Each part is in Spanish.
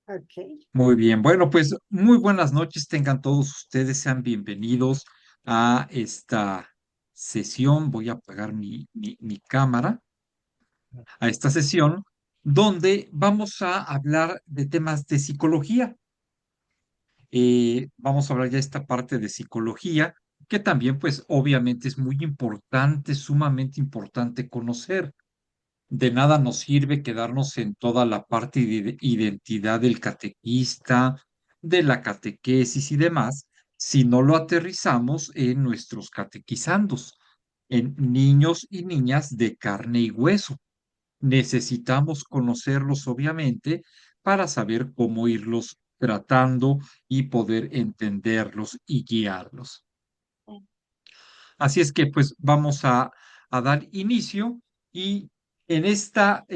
Ok. Muy bien, bueno, pues muy buenas noches, tengan todos ustedes, sean bienvenidos a esta sesión. Voy a apagar mi cámara, a esta sesión donde vamos a hablar de temas de psicología. Vamos a hablar ya esta parte de psicología, que también pues obviamente es muy importante, sumamente importante conocer. De nada nos sirve quedarnos en toda la parte de identidad del catequista, de la catequesis y demás, si no lo aterrizamos en nuestros catequizandos, en niños y niñas de carne y hueso. Necesitamos conocerlos, obviamente, para saber cómo irlos tratando y poder entenderlos y guiarlos. Así es que pues vamos a dar inicio y en esta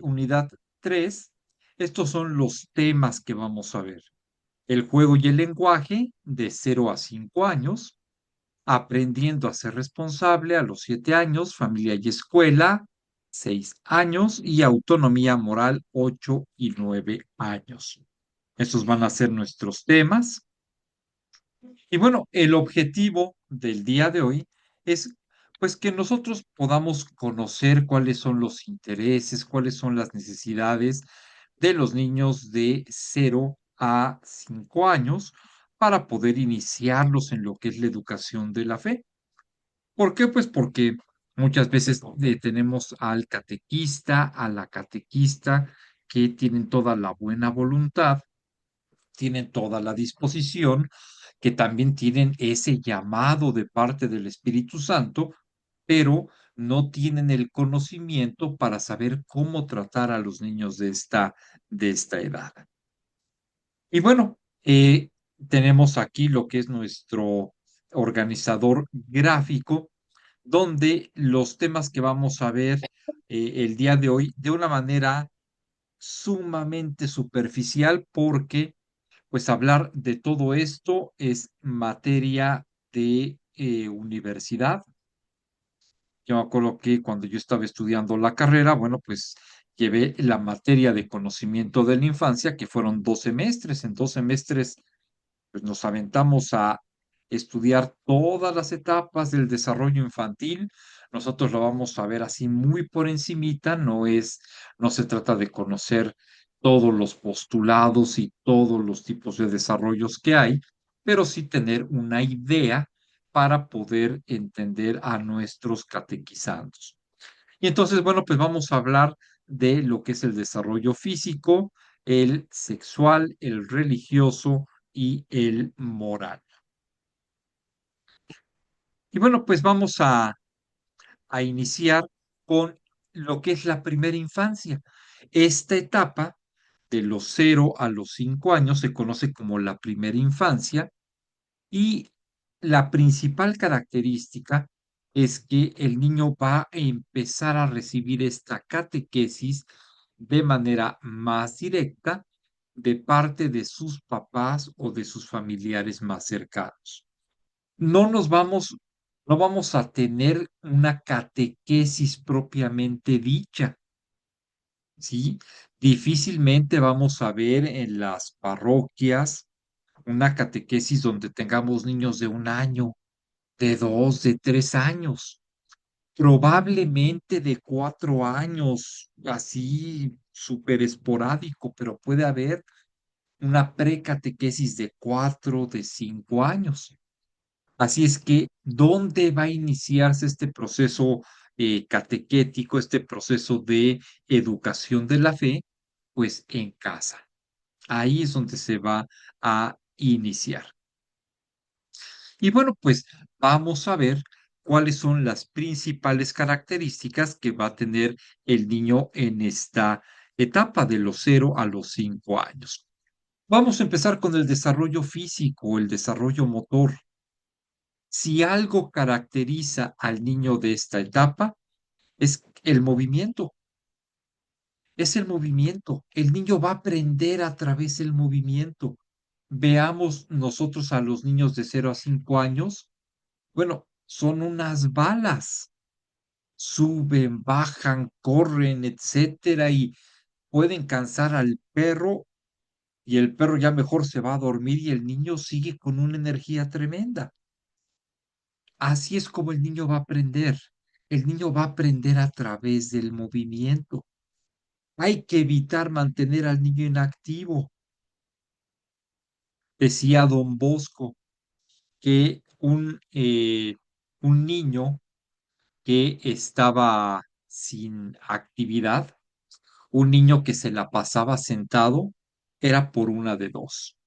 unidad 3 estos son los temas que vamos a ver. El juego y el lenguaje de 0 a 5 años, aprendiendo a ser responsable a los 7 años, familia y escuela, 6 años y autonomía moral, 8 y 9 años. Estos van a ser nuestros temas. Y bueno, el objetivo del día de hoy es pues que nosotros podamos conocer cuáles son los intereses, cuáles son las necesidades de los niños de 0 a 5 años para poder iniciarlos en lo que es la educación de la fe. ¿Por qué? Pues porque muchas veces tenemos al catequista, a la catequista que tienen toda la buena voluntad, tienen toda la disposición, que también tienen ese llamado de parte del Espíritu Santo, pero no tienen el conocimiento para saber cómo tratar a los niños de esta edad. Y bueno, tenemos aquí lo que es nuestro organizador gráfico, donde los temas que vamos a ver el día de hoy de una manera sumamente superficial, porque pues hablar de todo esto es materia de universidad. Yo me acuerdo que cuando yo estaba estudiando la carrera, bueno, pues llevé la materia de conocimiento de la infancia, que fueron 2 semestres. En 2 semestres, pues nos aventamos a estudiar todas las etapas del desarrollo infantil. Nosotros lo vamos a ver así muy por encimita, no se trata de conocer todos los postulados y todos los tipos de desarrollos que hay, pero sí tener una idea para poder entender a nuestros catequizandos. Y entonces, bueno, pues vamos a hablar de lo que es el desarrollo físico, el sexual, el religioso y el moral. Y bueno, pues vamos a iniciar con lo que es la primera infancia. Esta etapa de los 0 a los 5 años se conoce como la primera infancia y la principal característica es que el niño va a empezar a recibir esta catequesis de manera más directa de parte de sus papás o de sus familiares más cercanos. No nos vamos, no vamos a tener una catequesis propiamente dicha, ¿sí? Difícilmente vamos a ver en las parroquias una catequesis donde tengamos niños de 1 año, de 2, de 3 años, probablemente de 4 años, así súper esporádico, pero puede haber una precatequesis de 4, de 5 años. Así es que, ¿dónde va a iniciarse este proceso catequético, este proceso de educación de la fe? Pues en casa. Ahí es donde se va a iniciar. Y bueno, pues vamos a ver cuáles son las principales características que va a tener el niño en esta etapa de los 0 a los 5 años. Vamos a empezar con el desarrollo físico, el desarrollo motor. Si algo caracteriza al niño de esta etapa, es el movimiento. Es el movimiento. El niño va a aprender a través del movimiento. Veamos nosotros a los niños de 0 a 5 años. Bueno, son unas balas. Suben, bajan, corren, etcétera, y pueden cansar al perro y el perro ya mejor se va a dormir y el niño sigue con una energía tremenda. Así es como el niño va a aprender. El niño va a aprender a través del movimiento. Hay que evitar mantener al niño inactivo. Decía don Bosco que un niño que estaba sin actividad, un niño que se la pasaba sentado, era por una de dos.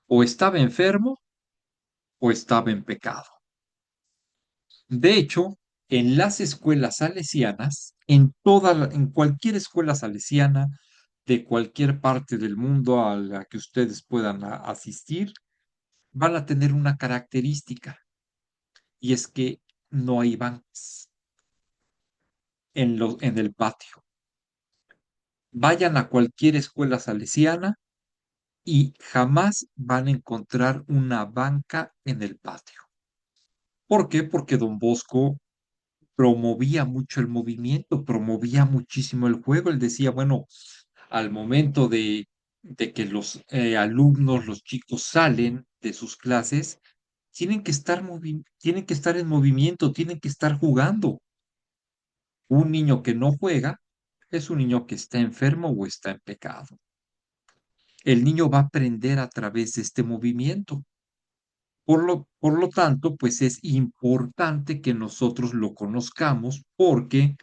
O estaba enfermo o estaba en pecado. De hecho, en las escuelas salesianas, en cualquier escuela salesiana de cualquier parte del mundo a la que ustedes puedan asistir, van a tener una característica, y es que no hay bancas en el patio. Vayan a cualquier escuela salesiana y jamás van a encontrar una banca en el patio. ¿Por qué? Porque don Bosco promovía mucho el movimiento, promovía muchísimo el juego. Él decía, bueno, al momento de que los alumnos, los chicos salen de sus clases, tienen que estar en movimiento, tienen que estar jugando. Un niño que no juega es un niño que está enfermo o está en pecado. El niño va a aprender a través de este movimiento. Por lo tanto, pues es importante que nosotros lo conozcamos porque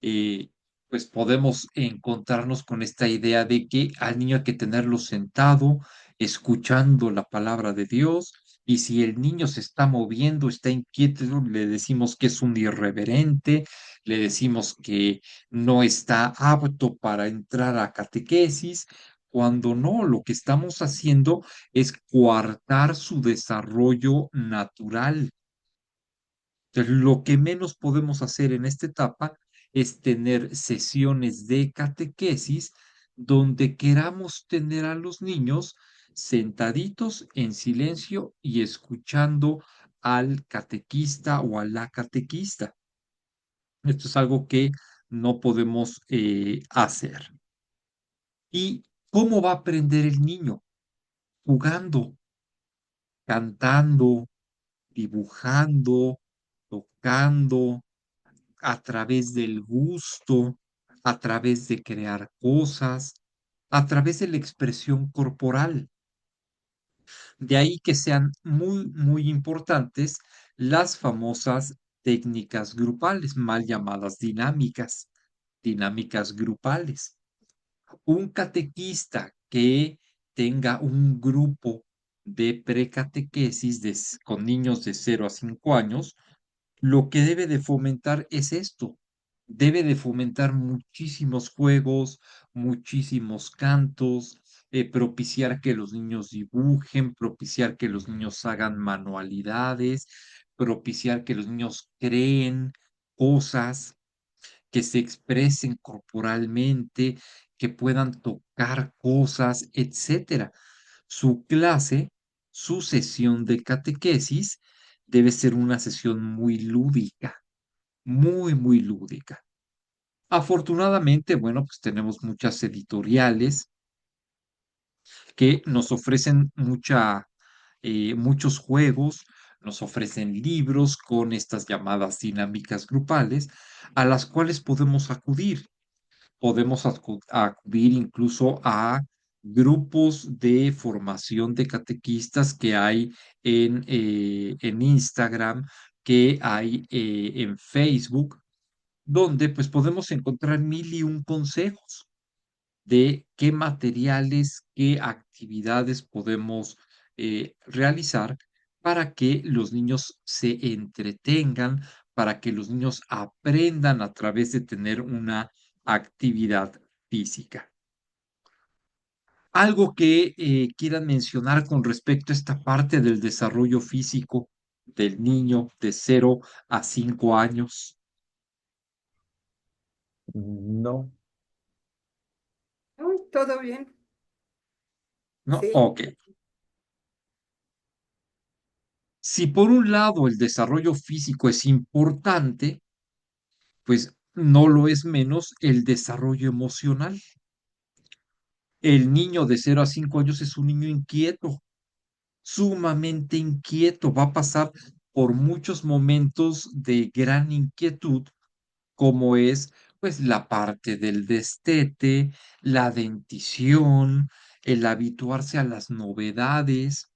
eh, pues podemos encontrarnos con esta idea de que al niño hay que tenerlo sentado, escuchando la palabra de Dios, y si el niño se está moviendo, está inquieto, le decimos que es un irreverente, le decimos que no está apto para entrar a catequesis, cuando no, lo que estamos haciendo es coartar su desarrollo natural. Entonces, lo que menos podemos hacer en esta etapa es tener sesiones de catequesis donde queramos tener a los niños sentaditos en silencio y escuchando al catequista o a la catequista. Esto es algo que no podemos hacer. ¿Y cómo va a aprender el niño? Jugando, cantando, dibujando, tocando, a través del gusto, a través de crear cosas, a través de la expresión corporal. De ahí que sean muy, muy importantes las famosas técnicas grupales, mal llamadas dinámicas, dinámicas grupales. Un catequista que tenga un grupo de precatequesis con niños de 0 a 5 años, lo que debe de fomentar es esto. Debe de fomentar muchísimos juegos, muchísimos cantos, propiciar que los niños dibujen, propiciar que los niños hagan manualidades, propiciar que los niños creen cosas, que se expresen corporalmente, que puedan tocar cosas, etcétera. Su clase, su sesión de catequesis debe ser una sesión muy lúdica, muy, muy lúdica. Afortunadamente, bueno, pues tenemos muchas editoriales que nos ofrecen muchos juegos, nos ofrecen libros con estas llamadas dinámicas grupales a las cuales podemos acudir. Podemos acudir incluso a grupos de formación de catequistas que hay en Instagram, que hay en Facebook, donde pues podemos encontrar mil y un consejos de qué materiales, qué actividades podemos realizar para que los niños se entretengan, para que los niños aprendan a través de tener una actividad física. Algo que quieran mencionar con respecto a esta parte del desarrollo físico del niño de 0 a 5 años. No, Uy, todo bien, ¿No? sí. Ok. Si por un lado el desarrollo físico es importante, pues no lo es menos el desarrollo emocional. El niño de 0 a 5 años es un niño inquieto, sumamente inquieto, va a pasar por muchos momentos de gran inquietud, como es pues la parte del destete, la dentición, el habituarse a las novedades.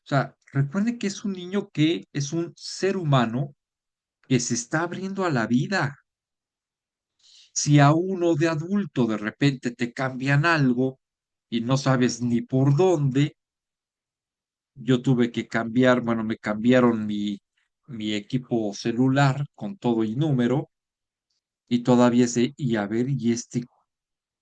O sea, recuerde que es un niño que es un ser humano que se está abriendo a la vida. Si a uno de adulto de repente te cambian algo y no sabes ni por dónde, yo tuve que cambiar, bueno, me cambiaron mi equipo celular con todo y número y todavía sé, y a ver, y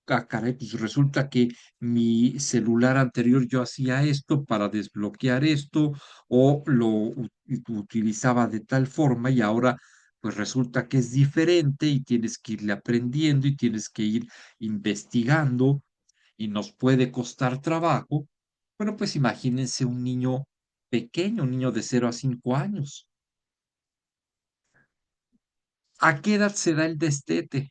caray, pues resulta que mi celular anterior yo hacía esto para desbloquear esto o utilizaba de tal forma y ahora pues resulta que es diferente y tienes que irle aprendiendo y tienes que ir investigando y nos puede costar trabajo. Bueno, pues imagínense un niño pequeño, un niño de 0 a 5 años. ¿A qué edad se da el destete?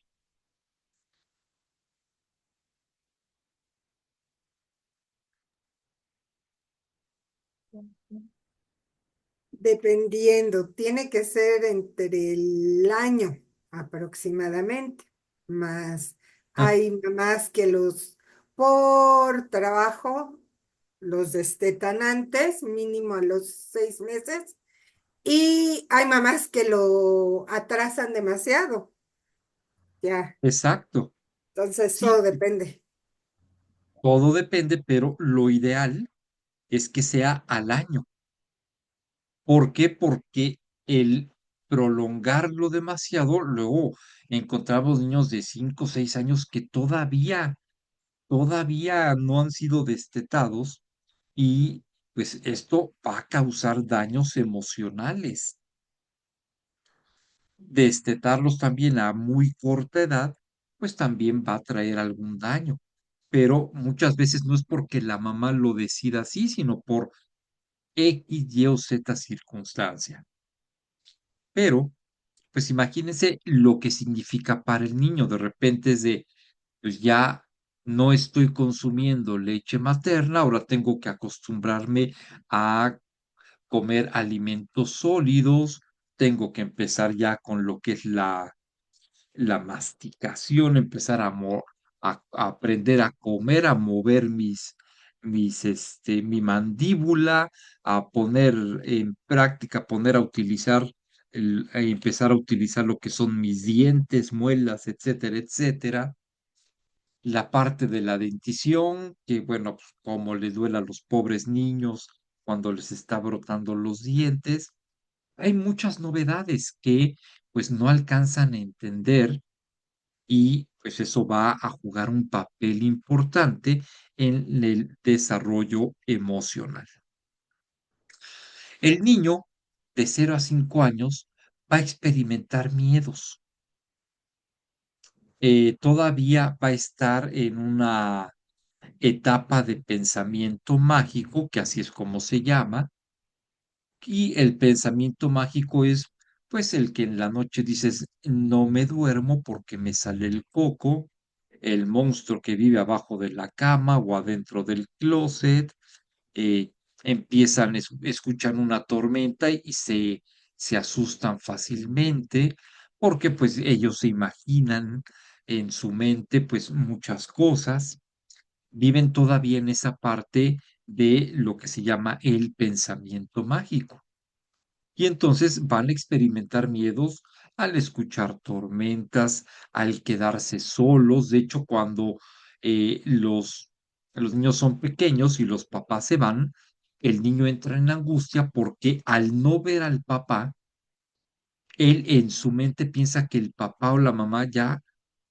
Dependiendo, tiene que ser entre el año aproximadamente, más Ah, hay mamás que los por trabajo los destetan antes, mínimo a los 6 meses, y hay mamás que lo atrasan demasiado, ya, exacto. entonces Sí, todo depende. todo depende, pero lo ideal es que sea al año. ¿Por qué? Porque el prolongarlo demasiado, luego encontramos niños de 5 o 6 años que todavía no han sido destetados y pues esto va a causar daños emocionales. Destetarlos también a muy corta edad, pues también va a traer algún daño. Pero muchas veces no es porque la mamá lo decida así, sino por X, Y o Z circunstancia. Pero, pues imagínense lo que significa para el niño. De repente es de, pues ya no estoy consumiendo leche materna, ahora tengo que acostumbrarme a comer alimentos sólidos, tengo que empezar ya con lo que es la masticación, empezar a aprender a comer, a mover mi mandíbula, a poner en práctica, poner a utilizar, a empezar a utilizar lo que son mis dientes, muelas, etcétera, etcétera. La parte de la dentición, que bueno, pues, como le duele a los pobres niños cuando les está brotando los dientes. Hay muchas novedades que pues no alcanzan a entender y pues eso va a jugar un papel importante en el desarrollo emocional. El niño de 0 a 5 años va a experimentar miedos, todavía va a estar en una etapa de pensamiento mágico, que así es como se llama, y el pensamiento mágico es pues el que en la noche dices, no me duermo porque me sale el coco, el monstruo que vive abajo de la cama o adentro del closet, eh, empiezan, escuchan una tormenta y se asustan fácilmente porque pues ellos se imaginan en su mente pues muchas cosas, viven todavía en esa parte de lo que se llama el pensamiento mágico. Y entonces van a experimentar miedos al escuchar tormentas, al quedarse solos. De hecho, cuando los niños son pequeños y los papás se van, el niño entra en angustia porque al no ver al papá, él en su mente piensa que el papá o la mamá ya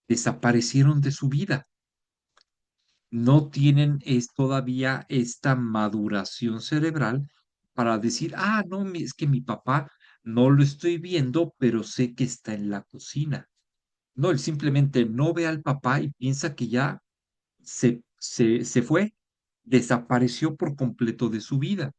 desaparecieron de su vida. No tienen todavía esta maduración cerebral para decir, ah, no, es que mi papá no lo estoy viendo, pero sé que está en la cocina. No, él simplemente no ve al papá y piensa que ya se fue, desapareció por completo de su vida.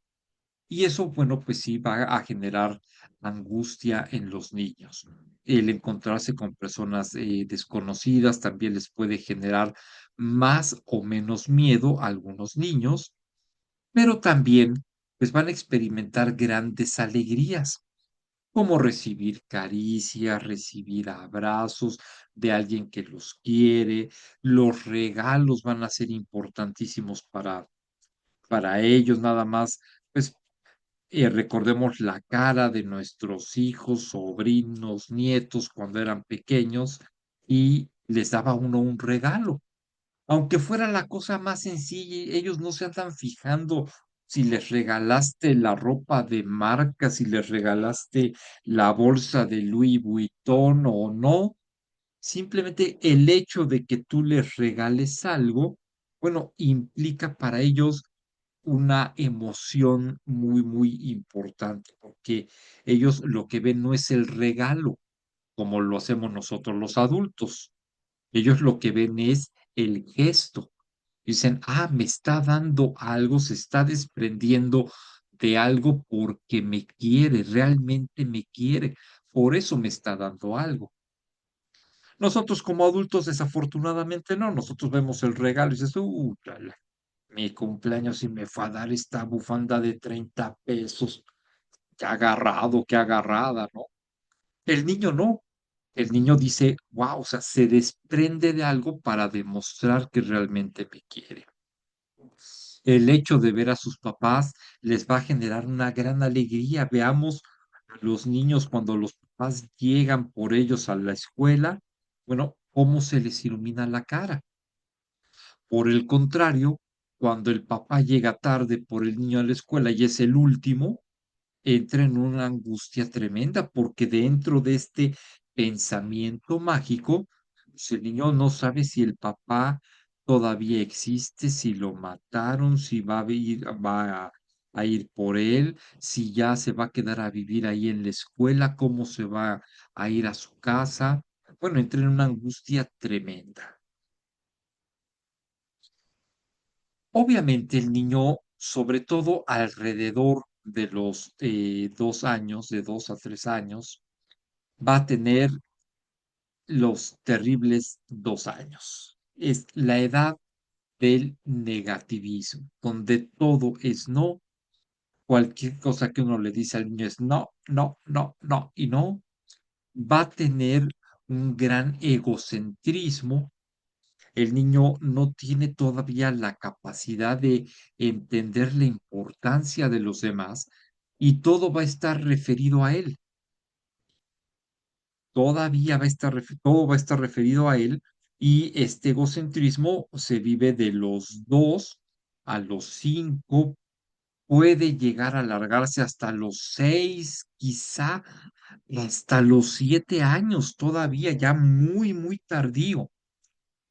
Y eso, bueno, pues sí va a generar angustia en los niños. El encontrarse con personas desconocidas también les puede generar más o menos miedo a algunos niños, pero también pues van a experimentar grandes alegrías, como recibir caricias, recibir abrazos de alguien que los quiere. Los regalos van a ser importantísimos para ellos, nada más, pues recordemos la cara de nuestros hijos, sobrinos, nietos cuando eran pequeños y les daba uno un regalo. Aunque fuera la cosa más sencilla, ellos no se andan fijando si les regalaste la ropa de marca, si les regalaste la bolsa de Louis Vuitton o no. Simplemente el hecho de que tú les regales algo, bueno, implica para ellos una emoción muy, muy importante, porque ellos lo que ven no es el regalo, como lo hacemos nosotros los adultos. Ellos lo que ven es el gesto. Dicen, ah, me está dando algo, se está desprendiendo de algo porque me quiere, realmente me quiere. Por eso me está dando algo. Nosotros como adultos, desafortunadamente no. Nosotros vemos el regalo y dices, mi cumpleaños y me fue a dar esta bufanda de 30 pesos. Qué agarrado, qué agarrada, ¿no? El niño no. El niño dice, wow, o sea, se desprende de algo para demostrar que realmente me quiere. El hecho de ver a sus papás les va a generar una gran alegría. Veamos a los niños cuando los papás llegan por ellos a la escuela, bueno, cómo se les ilumina la cara. Por el contrario, cuando el papá llega tarde por el niño a la escuela y es el último, entra en una angustia tremenda porque dentro de este pensamiento mágico, pues el niño no sabe si el papá todavía existe, si lo mataron, si va a ir por él, si ya se va a quedar a vivir ahí en la escuela, cómo se va a ir a su casa. Bueno, entra en una angustia tremenda. Obviamente el niño, sobre todo alrededor de los 2 años, de 2 a 3 años, va a tener los terribles 2 años. Es la edad del negativismo, donde todo es no, cualquier cosa que uno le dice al niño es no, no, no, no y no. Va a tener un gran egocentrismo. El niño no tiene todavía la capacidad de entender la importancia de los demás y todo va a estar referido a él. Todavía va a estar, todo va a estar referido a él y este egocentrismo se vive de los 2 a los 5, puede llegar a alargarse hasta los 6, quizá hasta los 7 años, todavía ya muy, muy tardío.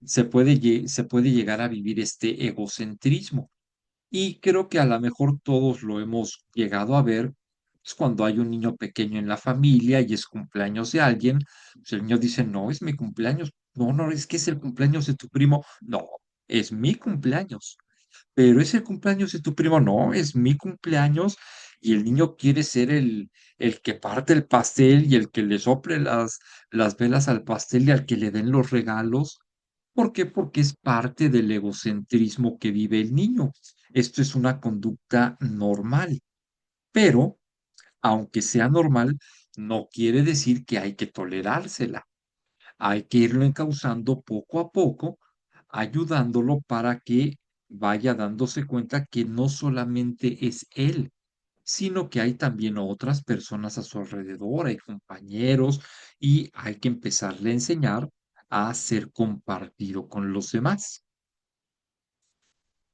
Se puede llegar a vivir este egocentrismo. Y creo que a lo mejor todos lo hemos llegado a ver, es cuando hay un niño pequeño en la familia y es cumpleaños de alguien, pues el niño dice, no, es mi cumpleaños, no, no, es que es el cumpleaños de tu primo, no, es mi cumpleaños, pero es el cumpleaños de tu primo, no, es mi cumpleaños y el niño quiere ser el que parte el pastel y el que le sople las velas al pastel y al que le den los regalos. ¿Por qué? Porque es parte del egocentrismo que vive el niño. Esto es una conducta normal, pero aunque sea normal, no quiere decir que hay que tolerársela. Hay que irlo encauzando poco a poco, ayudándolo para que vaya dándose cuenta que no solamente es él, sino que hay también otras personas a su alrededor, hay compañeros y hay que empezarle a enseñar a ser compartido con los demás.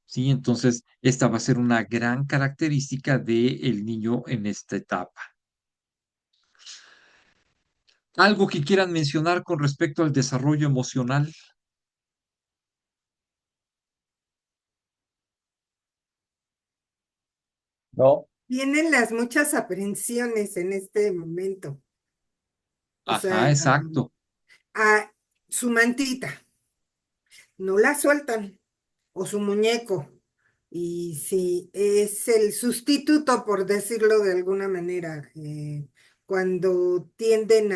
¿Sí? Entonces, esta va a ser una gran característica del niño en esta etapa. ¿Algo que quieran mencionar con respecto al desarrollo emocional? No, Vienen las muchas aprensiones en este momento. O Ajá, sea, exacto. a su mantita, no la sueltan, o su muñeco. Y sí, es el sustituto, por decirlo de alguna manera, cuando tienden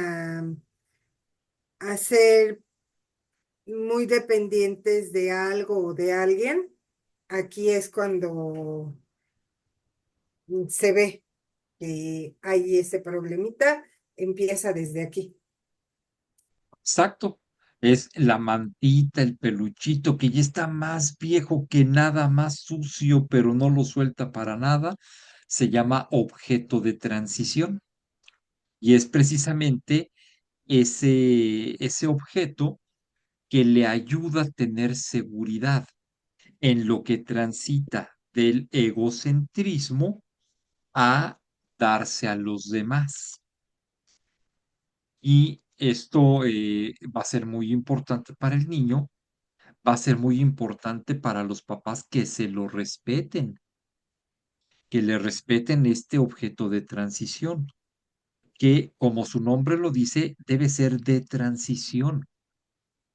a ser muy dependientes de algo o de alguien, aquí es cuando se ve que hay ese problemita, empieza desde aquí. Exacto. Es la mantita, el peluchito que ya está más viejo que nada, más sucio, pero no lo suelta para nada. Se llama objeto de transición. Y es precisamente ese objeto que le ayuda a tener seguridad en lo que transita del egocentrismo a darse a los demás. Y esto va a ser muy importante para el niño, va a ser muy importante para los papás que se lo respeten, que le respeten este objeto de transición, que como su nombre lo dice, debe ser de transición.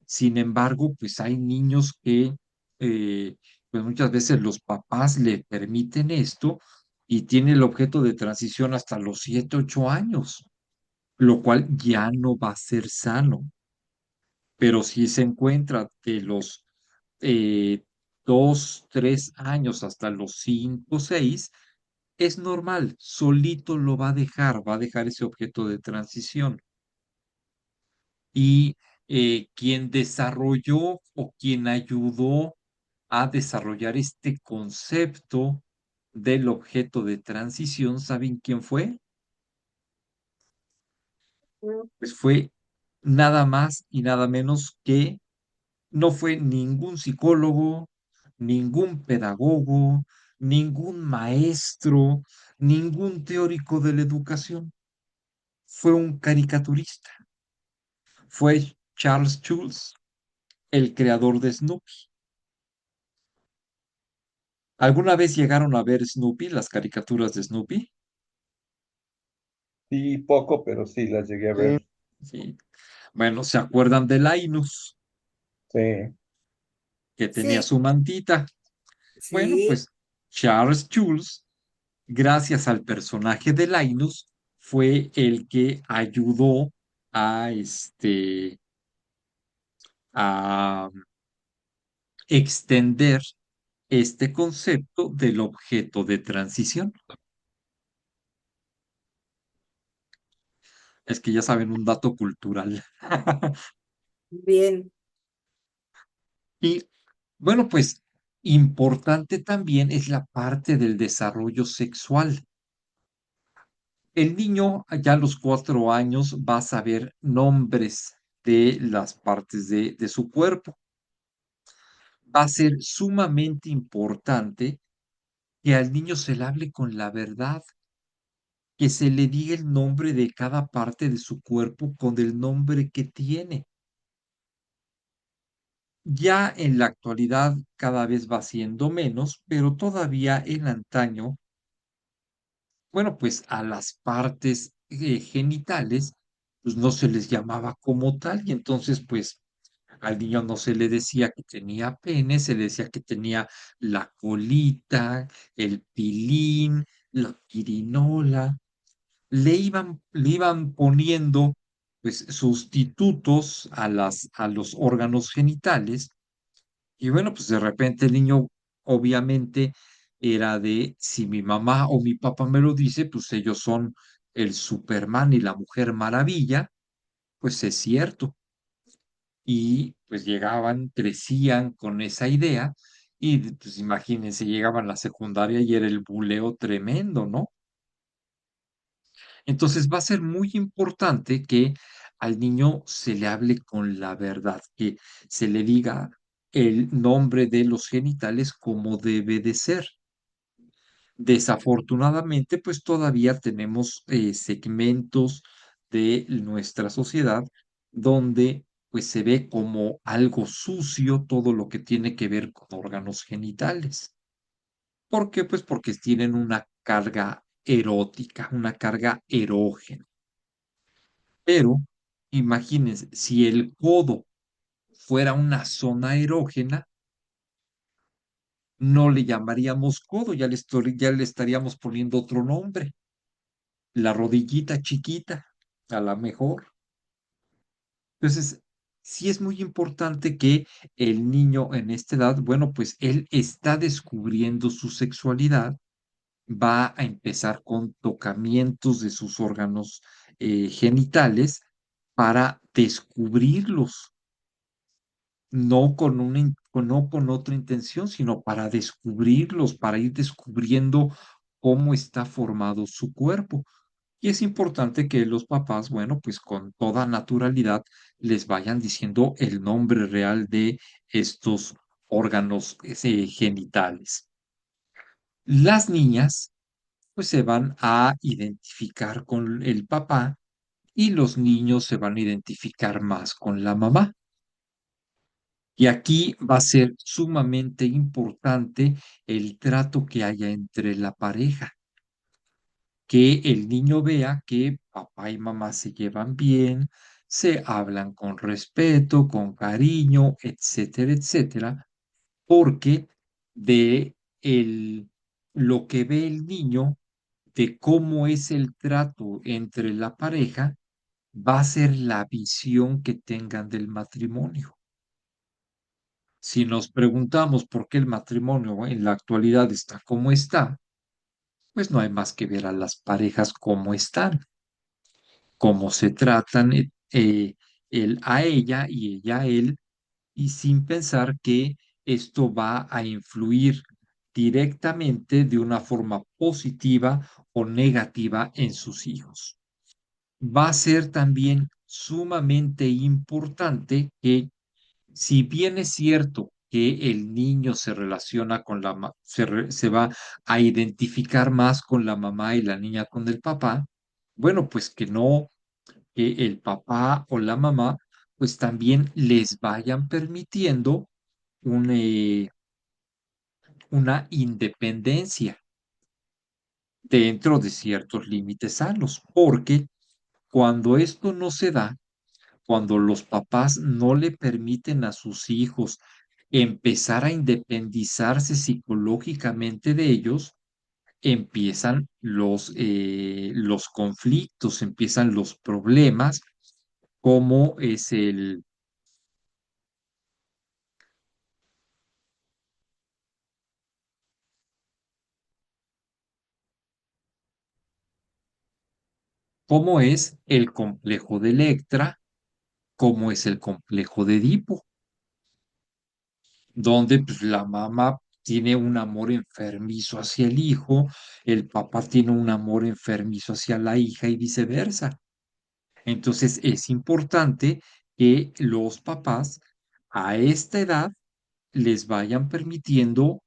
Sin embargo, pues hay niños que, eh, pues muchas veces los papás le permiten esto y tiene el objeto de transición hasta los 7, 8 años, lo cual ya no va a ser sano. Pero si se encuentra de los eh, 2, 3 años hasta los 5, 6, es normal, solito lo va a dejar ese objeto de transición. Y quien desarrolló o quien ayudó a desarrollar este concepto del objeto de transición, ¿saben quién fue? Mm. Pues fue nada más y nada menos que no fue ningún psicólogo, ningún pedagogo, ningún maestro, ningún teórico de la educación. Fue un caricaturista. Fue Charles Schulz, el creador de Snoopy. ¿Alguna vez llegaron a ver Snoopy, las caricaturas de Snoopy? Sí, poco, pero sí, las llegué a ver. Sí. Bueno, ¿se acuerdan de Linus, Sí. que tenía Sí, su mantita? Bueno, sí, pues Charles Schulz, gracias al personaje de Linus, fue el que ayudó a a extender este concepto del objeto de transición. Es que ya saben, un dato cultural. bien, Y bueno, pues importante también es la parte del desarrollo sexual. El niño ya a los 4 años va a saber nombres de las partes de su cuerpo. Va a ser sumamente importante que al niño se le hable con la verdad, que se le diga el nombre de cada parte de su cuerpo con el nombre que tiene. Ya en la actualidad cada vez va siendo menos, pero todavía en antaño, bueno, pues a las partes genitales, pues no se les llamaba como tal, y entonces pues al niño no se le decía que tenía pene, se le decía que tenía la colita, el pilín, la pirinola. Le iban poniendo pues sustitutos a los órganos genitales. Y bueno, pues de repente el niño obviamente era de, si mi mamá o mi papá me lo dice, pues ellos son el Superman y la Mujer Maravilla, pues es cierto. Y pues llegaban, crecían con esa idea y pues imagínense, llegaban a la secundaria y era el buleo tremendo, ¿no? Entonces va a ser muy importante que al niño se le hable con la verdad, que se le diga el nombre de los genitales como debe de ser. Desafortunadamente, pues todavía tenemos segmentos de nuestra sociedad donde pues se ve como algo sucio todo lo que tiene que ver con órganos genitales. ¿Por qué? Pues porque tienen una carga erótica, una carga erógena. Pero imagínense, si el codo fuera una zona erógena, no le llamaríamos codo, ya le estaríamos poniendo otro nombre, la rodillita chiquita, a lo mejor. Entonces, sí es muy importante que el niño en esta edad, bueno, pues él está descubriendo su sexualidad, va a empezar con tocamientos de sus órganos genitales para descubrirlos, no con otra intención, sino para descubrirlos, para ir descubriendo cómo está formado su cuerpo. Y es importante que los papás, bueno, pues con toda naturalidad les vayan diciendo el nombre real de estos órganos genitales. Las niñas, pues se van a identificar con el papá y los niños se van a identificar más con la mamá. Y aquí va a ser sumamente importante el trato que haya entre la pareja, que el niño vea que papá y mamá se llevan bien, se hablan con respeto, con cariño, etcétera, etcétera, porque de lo que ve el niño, de cómo es el trato entre la pareja, va a ser la visión que tengan del matrimonio. Si nos preguntamos por qué el matrimonio en la actualidad está como está, pues no hay más que ver a las parejas cómo están, cómo se tratan él a ella y ella a él, y sin pensar que esto va a influir directamente de una forma positiva o negativa en sus hijos. Va a ser también sumamente importante que, si bien es cierto que el niño se relaciona con se va a identificar más con la mamá y la niña con el papá, bueno, pues que no, que el papá o la mamá, pues también les vayan permitiendo un, una independencia dentro de ciertos límites sanos, porque cuando esto no se da, cuando los papás no le permiten a sus hijos empezar a independizarse psicológicamente de ellos, empiezan los conflictos, empiezan los problemas, como es cómo es el complejo de Electra, cómo es el complejo de Edipo, donde pues, la mamá tiene un amor enfermizo hacia el hijo, el papá tiene un amor enfermizo hacia la hija y viceversa. Entonces es importante que los papás a esta edad les vayan permitiendo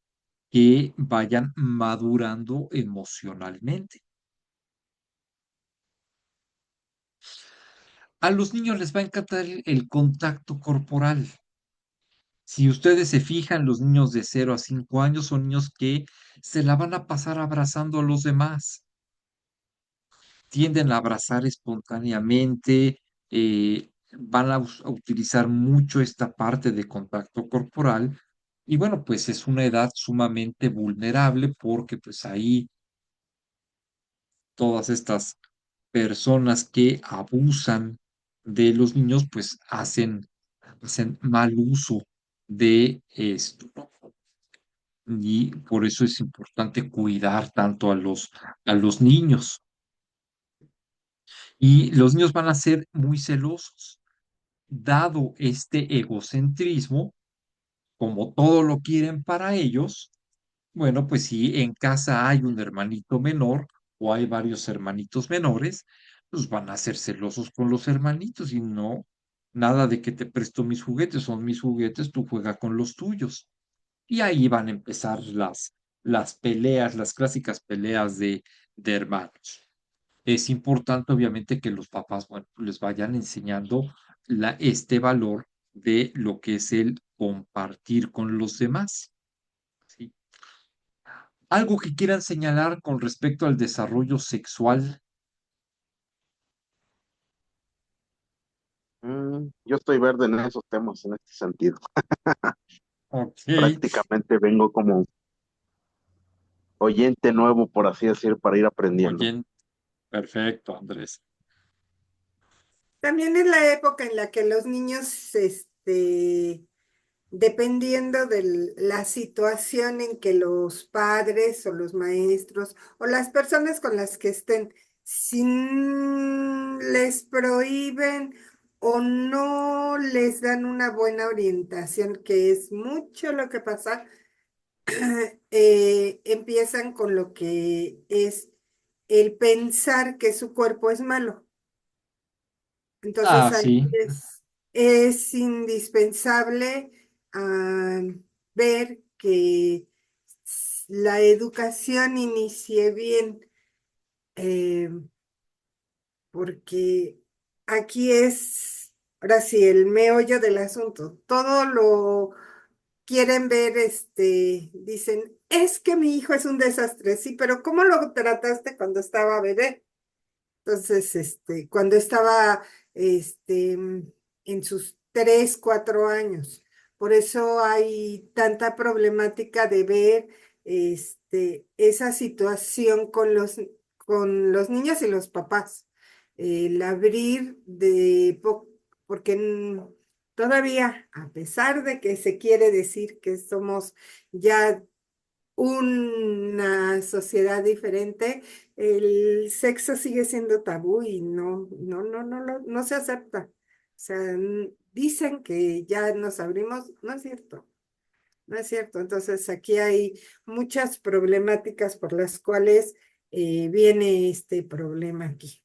que vayan madurando emocionalmente. A los niños les va a encantar el contacto corporal. Si ustedes se fijan, los niños de 0 a 5 años son niños que se la van a pasar abrazando a los demás, tienden a abrazar espontáneamente, van a utilizar mucho esta parte de contacto corporal y bueno, pues es una edad sumamente vulnerable porque pues ahí todas estas personas que abusan de los niños pues hacen mal uso de esto, ¿no? Y por eso es importante cuidar tanto a los niños. Y los niños van a ser muy celosos. Dado este egocentrismo, como todo lo quieren para ellos, bueno, pues si en casa hay un hermanito menor o hay varios hermanitos menores, pues van a ser celosos con los hermanitos y no, nada de que te presto mis juguetes, son mis juguetes, tú juega con los tuyos. Y ahí van a empezar las peleas, las clásicas peleas de hermanos. Es importante, obviamente, que los papás, bueno, les vayan enseñando este valor de lo que es el compartir con los demás. ¿Sí? Algo que quieran señalar con respecto al desarrollo sexual. Yo estoy verde en esos temas, en este sentido. Ok, Prácticamente vengo como oyente nuevo, por así decir, para ir aprendiendo. Oye, perfecto, Andrés. También es la época en la que los niños, dependiendo de la situación en que los padres o los maestros o las personas con las que estén, si les prohíben o no les dan una buena orientación, que es mucho lo que pasa, empiezan con lo que es el pensar que su cuerpo es malo. Entonces Ah, ahí sí, es indispensable ver que la educación inicie bien, eh, porque aquí es, ahora sí, el meollo del asunto. Todo lo quieren ver, dicen, es que mi hijo es un desastre, sí, pero ¿cómo lo trataste cuando estaba bebé? Entonces, cuando estaba, en sus 3, 4 años. Por eso hay tanta problemática de ver, esa situación con los niños y los papás. El abrir porque todavía, a pesar de que se quiere decir que somos ya una sociedad diferente, el sexo sigue siendo tabú y no se acepta. O sea, dicen que ya nos abrimos, no es cierto, no es cierto. Entonces aquí hay muchas problemáticas por las cuales viene este problema aquí.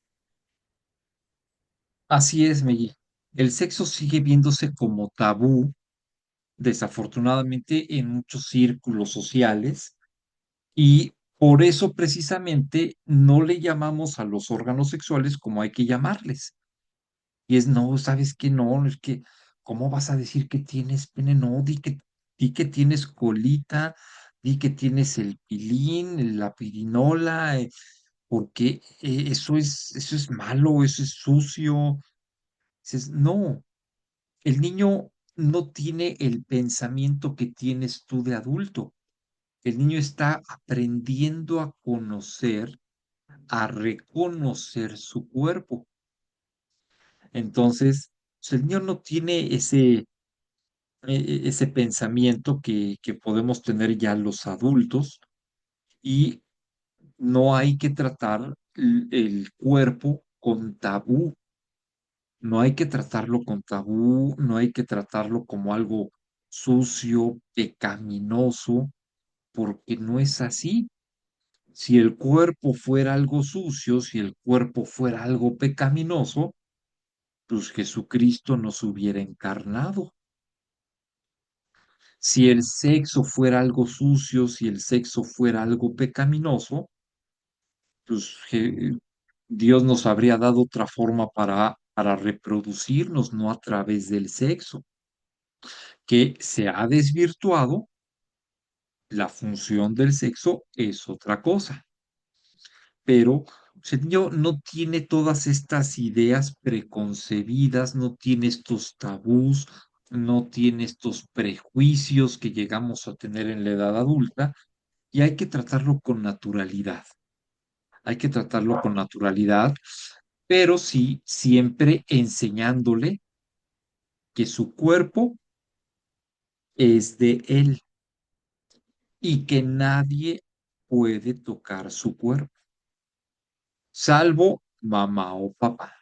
así es, Megui. El sexo sigue viéndose como tabú, desafortunadamente, en muchos círculos sociales, y por eso precisamente no le llamamos a los órganos sexuales como hay que llamarles. Y es, no, ¿sabes qué? No, es que, ¿cómo vas a decir que tienes pene? No, di que tienes colita, di que tienes el pilín, la pirinola, porque eso es malo, eso es sucio. Dices, no, el niño no tiene el pensamiento que tienes tú de adulto. El niño está aprendiendo a conocer, a reconocer su cuerpo. Entonces, pues, el niño no tiene ese pensamiento que podemos tener ya los adultos, y no hay que tratar el cuerpo con tabú. No hay que tratarlo con tabú, no hay que tratarlo como algo sucio, pecaminoso, porque no es así. Si el cuerpo fuera algo sucio, si el cuerpo fuera algo pecaminoso, pues Jesucristo nos hubiera encarnado. Si el sexo fuera algo sucio, si el sexo fuera algo pecaminoso, pues Dios nos habría dado otra forma para reproducirnos, no a través del sexo, que se ha desvirtuado. La función del sexo es otra cosa, pero el niño no tiene todas estas ideas preconcebidas, no tiene estos tabús, no tiene estos prejuicios que llegamos a tener en la edad adulta, y hay que tratarlo con naturalidad. Hay que tratarlo con naturalidad, pero sí siempre enseñándole que su cuerpo es de él y que nadie puede tocar su cuerpo, salvo mamá o papá.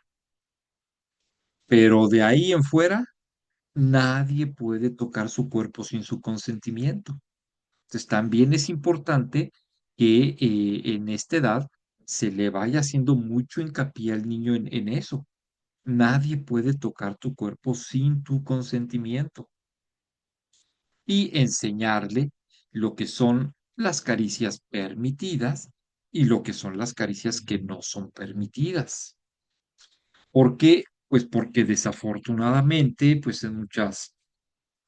Pero de ahí en fuera, nadie puede tocar su cuerpo sin su consentimiento. Entonces, también es importante que en esta edad se le vaya haciendo mucho hincapié al niño en eso. Nadie puede tocar tu cuerpo sin tu consentimiento, y enseñarle lo que son las caricias permitidas y lo que son las caricias que no son permitidas. ¿Por qué? Pues porque desafortunadamente, pues en muchas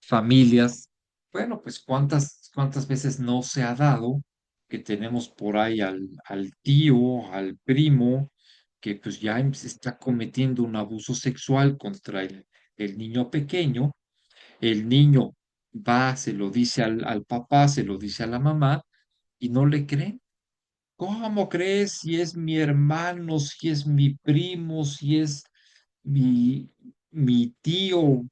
familias, bueno, pues cuántas veces no se ha dado que tenemos por ahí al tío, al primo, que pues ya se está cometiendo un abuso sexual contra el niño pequeño. El niño va, se lo dice al papá, se lo dice a la mamá, y no le creen. ¿Cómo crees si es mi hermano, si es mi primo, si es mi, mi tío?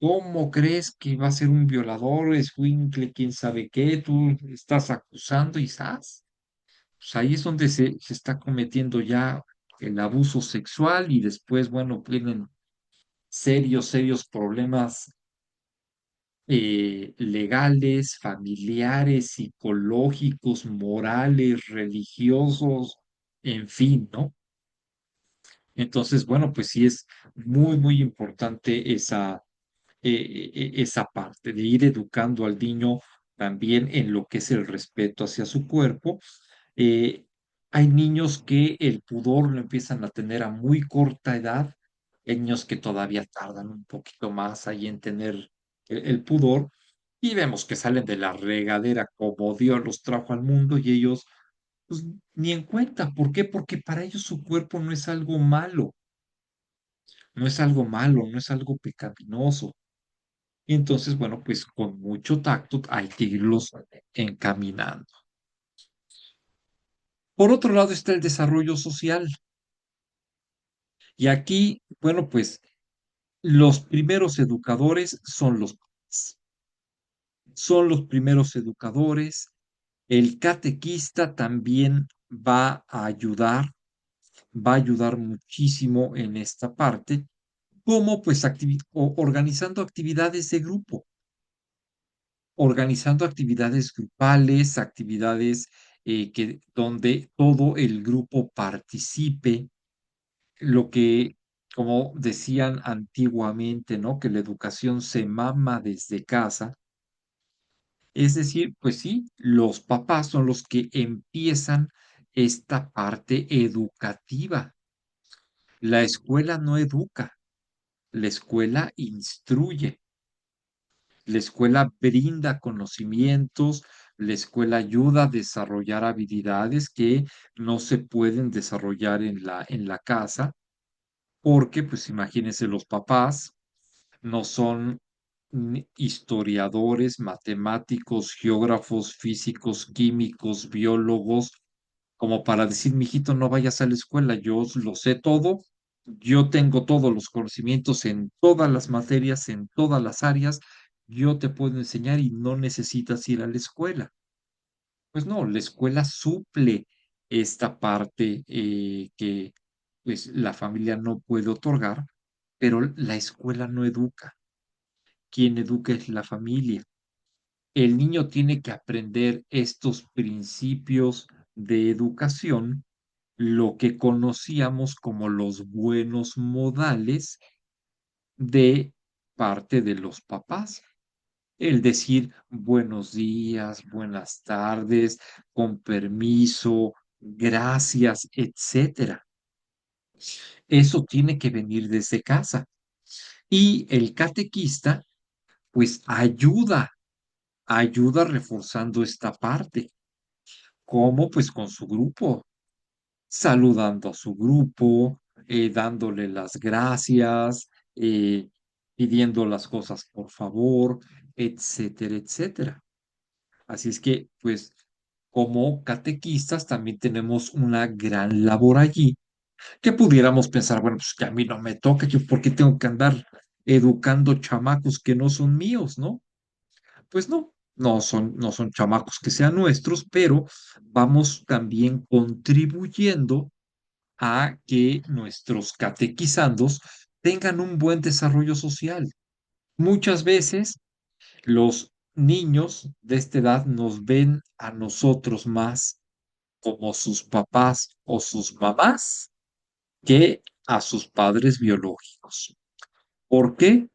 ¿Cómo crees que va a ser un violador, escuincle, quién sabe qué? Tú estás acusando y ¿sabes? Pues ahí es donde se está cometiendo ya el abuso sexual y después, bueno, vienen serios problemas legales, familiares, psicológicos, morales, religiosos, en fin, ¿no? Entonces, bueno, pues sí es muy importante esa parte de ir educando al niño también en lo que es el respeto hacia su cuerpo. Eh, Hay niños que el pudor lo empiezan a tener a muy corta edad, hay niños que todavía tardan un poquito más ahí en tener el pudor, y vemos que salen de la regadera como Dios los trajo al mundo y ellos pues, ni en cuenta. ¿Por qué? Porque para ellos su cuerpo no es algo malo, no es algo malo, no es algo pecaminoso. Y entonces, bueno, pues con mucho tacto hay que irlos encaminando. Por otro lado está el desarrollo social. Y aquí, bueno, pues los primeros educadores son los padres. Son los primeros educadores. El catequista también va a ayudar muchísimo en esta parte, como pues organizando actividades de grupo, organizando actividades grupales, actividades donde todo el grupo participe, lo que, como decían antiguamente, ¿no? Que la educación se mama desde casa. Es decir, pues sí, los papás son los que empiezan esta parte educativa. La escuela no educa, la escuela instruye. La escuela brinda conocimientos, la escuela ayuda a desarrollar habilidades que no se pueden desarrollar en la casa, porque, pues imagínense, los papás no son historiadores, matemáticos, geógrafos, físicos, químicos, biólogos, como para decir, mijito, no vayas a la escuela, yo lo sé todo, yo tengo todos los conocimientos en todas las materias, en todas las áreas, yo te puedo enseñar y no necesitas ir a la escuela. Pues no, la escuela suple esta parte que pues la familia no puede otorgar, pero la escuela no educa. Quien educa es la familia. El niño tiene que aprender estos principios de educación, lo que conocíamos como los buenos modales de parte de los papás. El decir buenos días, buenas tardes, con permiso, gracias, etcétera. Eso tiene que venir desde casa. Y el catequista, pues ayuda reforzando esta parte. ¿Cómo? Pues con su grupo, saludando a su grupo, dándole las gracias, pidiendo las cosas por favor, etcétera, etcétera. Así es que, pues, como catequistas también tenemos una gran labor allí, que pudiéramos pensar, bueno, pues que a mí no me toca, yo por qué tengo que andar educando chamacos que no son míos, ¿no? Pues no, no son chamacos que sean nuestros, pero vamos también contribuyendo a que nuestros catequizandos tengan un buen desarrollo social. Muchas veces los niños de esta edad nos ven a nosotros más como sus papás o sus mamás que a sus padres biológicos. ¿Por qué?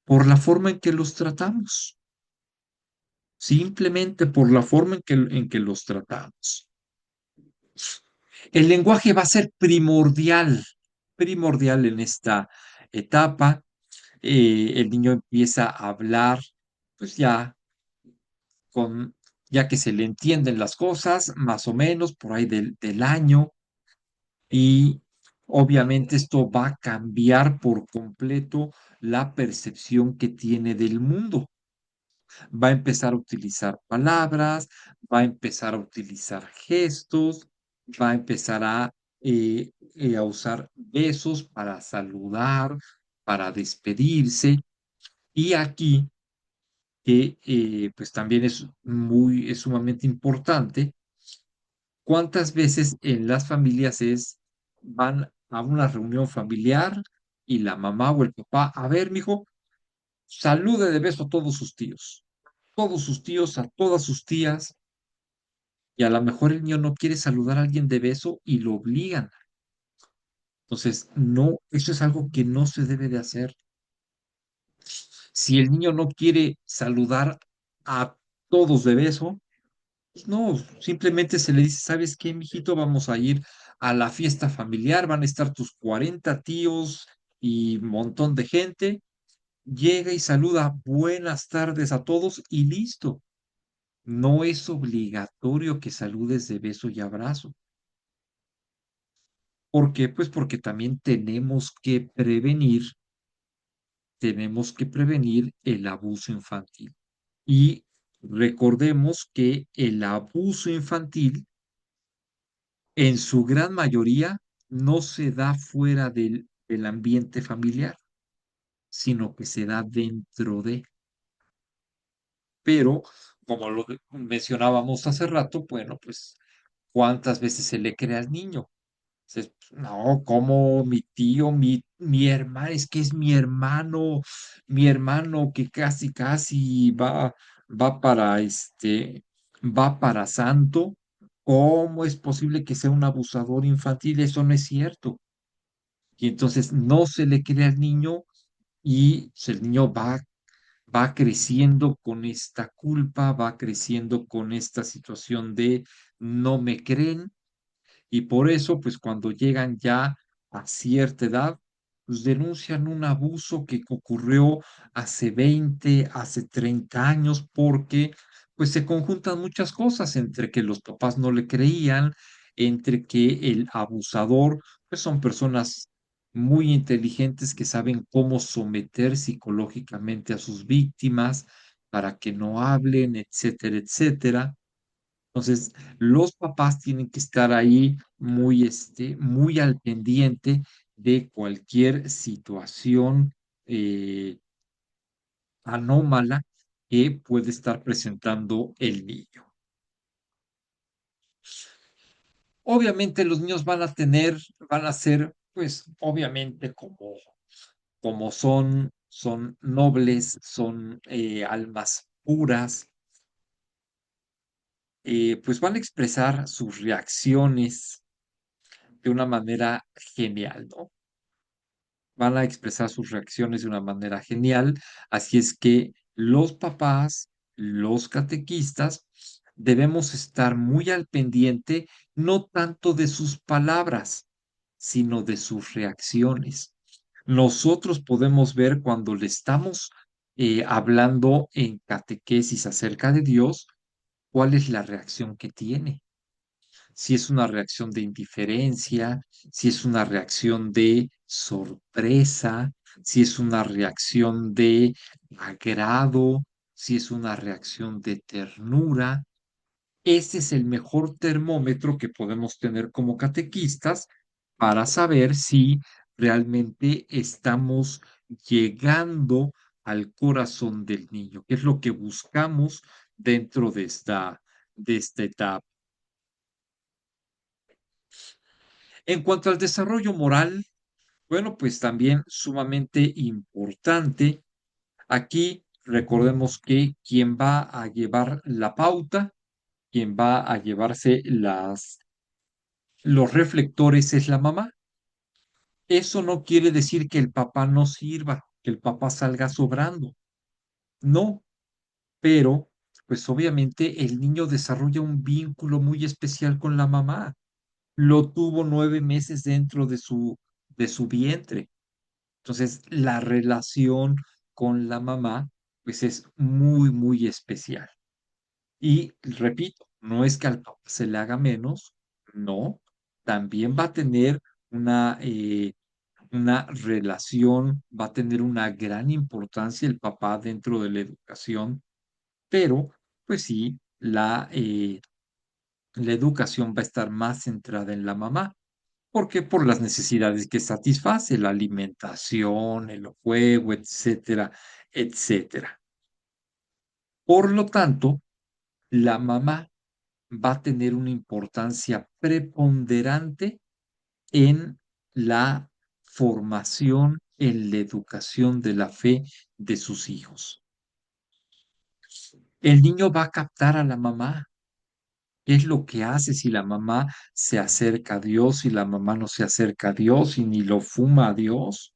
Por la forma en que los tratamos, simplemente por la forma en que los tratamos. El lenguaje va a ser primordial en esta etapa. El niño empieza a hablar, pues con, ya que se le entienden las cosas, más o menos por ahí del año, y obviamente esto va a cambiar por completo la percepción que tiene del mundo. Va a empezar a utilizar palabras, va a empezar a utilizar gestos, va a empezar a usar besos para saludar, para despedirse. Y aquí, que pues también es sumamente importante, ¿cuántas veces en las familias van a una reunión familiar y la mamá o el papá, a ver, mijo, salude de beso a todos sus tíos, a todas sus tías, y a lo mejor el niño no quiere saludar a alguien de beso y lo obligan? Entonces, no, eso es algo que no se debe de hacer. Si el niño no quiere saludar a todos de beso, pues no, simplemente se le dice, ¿sabes qué, mijito? Vamos a ir a la fiesta familiar, van a estar tus 40 tíos y un montón de gente. Llega y saluda buenas tardes a todos y listo. No es obligatorio que saludes de beso y abrazo. ¿Por qué? Pues porque también tenemos que prevenir el abuso infantil. Y recordemos que el abuso infantil, en su gran mayoría, no se da fuera del ambiente familiar, sino que se da dentro de. Pero, como lo mencionábamos hace rato, bueno, pues, ¿cuántas veces se le cree al niño? No, como mi tío, mi hermano, es que es mi hermano que casi, casi va para va para santo. ¿Cómo es posible que sea un abusador infantil? Eso no es cierto. Y entonces no se le cree al niño y pues, el niño va creciendo con esta culpa, va creciendo con esta situación de no me creen, y por eso, pues cuando llegan ya a cierta edad, pues denuncian un abuso que ocurrió hace 20, hace 30 años, porque pues se conjuntan muchas cosas, entre que los papás no le creían, entre que el abusador, pues son personas muy inteligentes que saben cómo someter psicológicamente a sus víctimas para que no hablen, etcétera, etcétera. Entonces, los papás tienen que estar ahí muy al pendiente de cualquier situación eh, anómala que puede estar presentando el niño. Obviamente los niños van a ser, pues, obviamente como son nobles, son almas puras, pues van a expresar sus reacciones de una manera genial, ¿no? Van a expresar sus reacciones de una manera genial. Así es que los papás, los catequistas, debemos estar muy al pendiente, no tanto de sus palabras, sino de sus reacciones. Nosotros podemos ver cuando le estamos hablando en catequesis acerca de Dios, cuál es la reacción que tiene, si es una reacción de indiferencia, si es una reacción de sorpresa, si es una reacción de agrado, si es una reacción de ternura. Ese es el mejor termómetro que podemos tener como catequistas para saber si realmente estamos llegando al corazón del niño, que es lo que buscamos dentro de esta etapa. En cuanto al desarrollo moral, bueno, pues también sumamente importante. Aquí recordemos que quien va a llevar la pauta, quien va a llevarse los reflectores es la mamá. Eso no quiere decir que el papá no sirva, que el papá salga sobrando. No, pero pues obviamente el niño desarrolla un vínculo muy especial con la mamá. Lo tuvo 9 meses dentro de su vientre. Entonces, la relación con la mamá, pues es muy, muy especial. Y repito, no es que al papá se le haga menos, no, también va a tener una relación, va a tener una gran importancia el papá dentro de la educación pero pues sí, la educación va a estar más centrada en la mamá. ¿Por qué? Por las necesidades que satisface, la alimentación, el juego, etcétera, etcétera. Por lo tanto, la mamá va a tener una importancia preponderante en la formación, en la educación de la fe de sus hijos. El niño va a captar a la mamá. ¿Qué es lo que hace si la mamá se acerca a Dios, si la mamá no se acerca a Dios y ni lo fuma a Dios?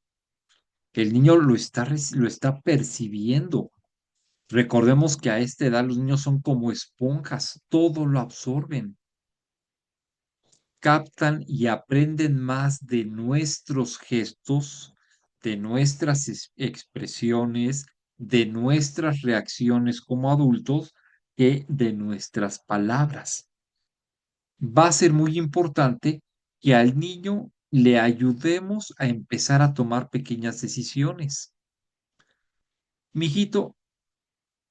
El niño lo está percibiendo. Recordemos que a esta edad los niños son como esponjas, todo lo absorben, captan y aprenden más de nuestros gestos, de nuestras expresiones, de nuestras reacciones como adultos, que de nuestras palabras. Va a ser muy importante que al niño le ayudemos a empezar a tomar pequeñas decisiones. Mijito,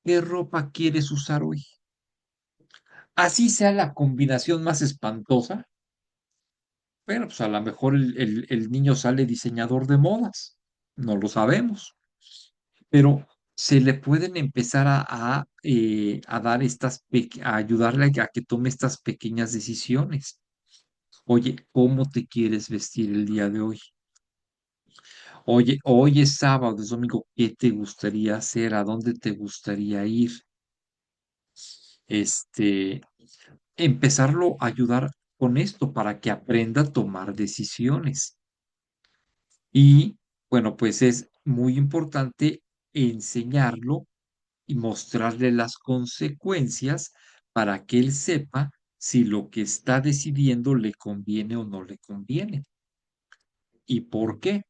¿qué ropa quieres usar hoy? Así sea la combinación más espantosa. Bueno, pues a lo mejor el niño sale diseñador de modas, no lo sabemos, pero se le pueden empezar a dar a ayudarle a que tome estas pequeñas decisiones. Oye, ¿cómo te quieres vestir el día de hoy? Oye, hoy es sábado, es domingo, ¿qué te gustaría hacer? ¿A dónde te gustaría ir? Este, empezarlo a ayudar con esto para que aprenda a tomar decisiones. Y bueno, pues es muy importante enseñarlo y mostrarle las consecuencias para que él sepa si lo que está decidiendo le conviene o no le conviene. ¿Y por qué?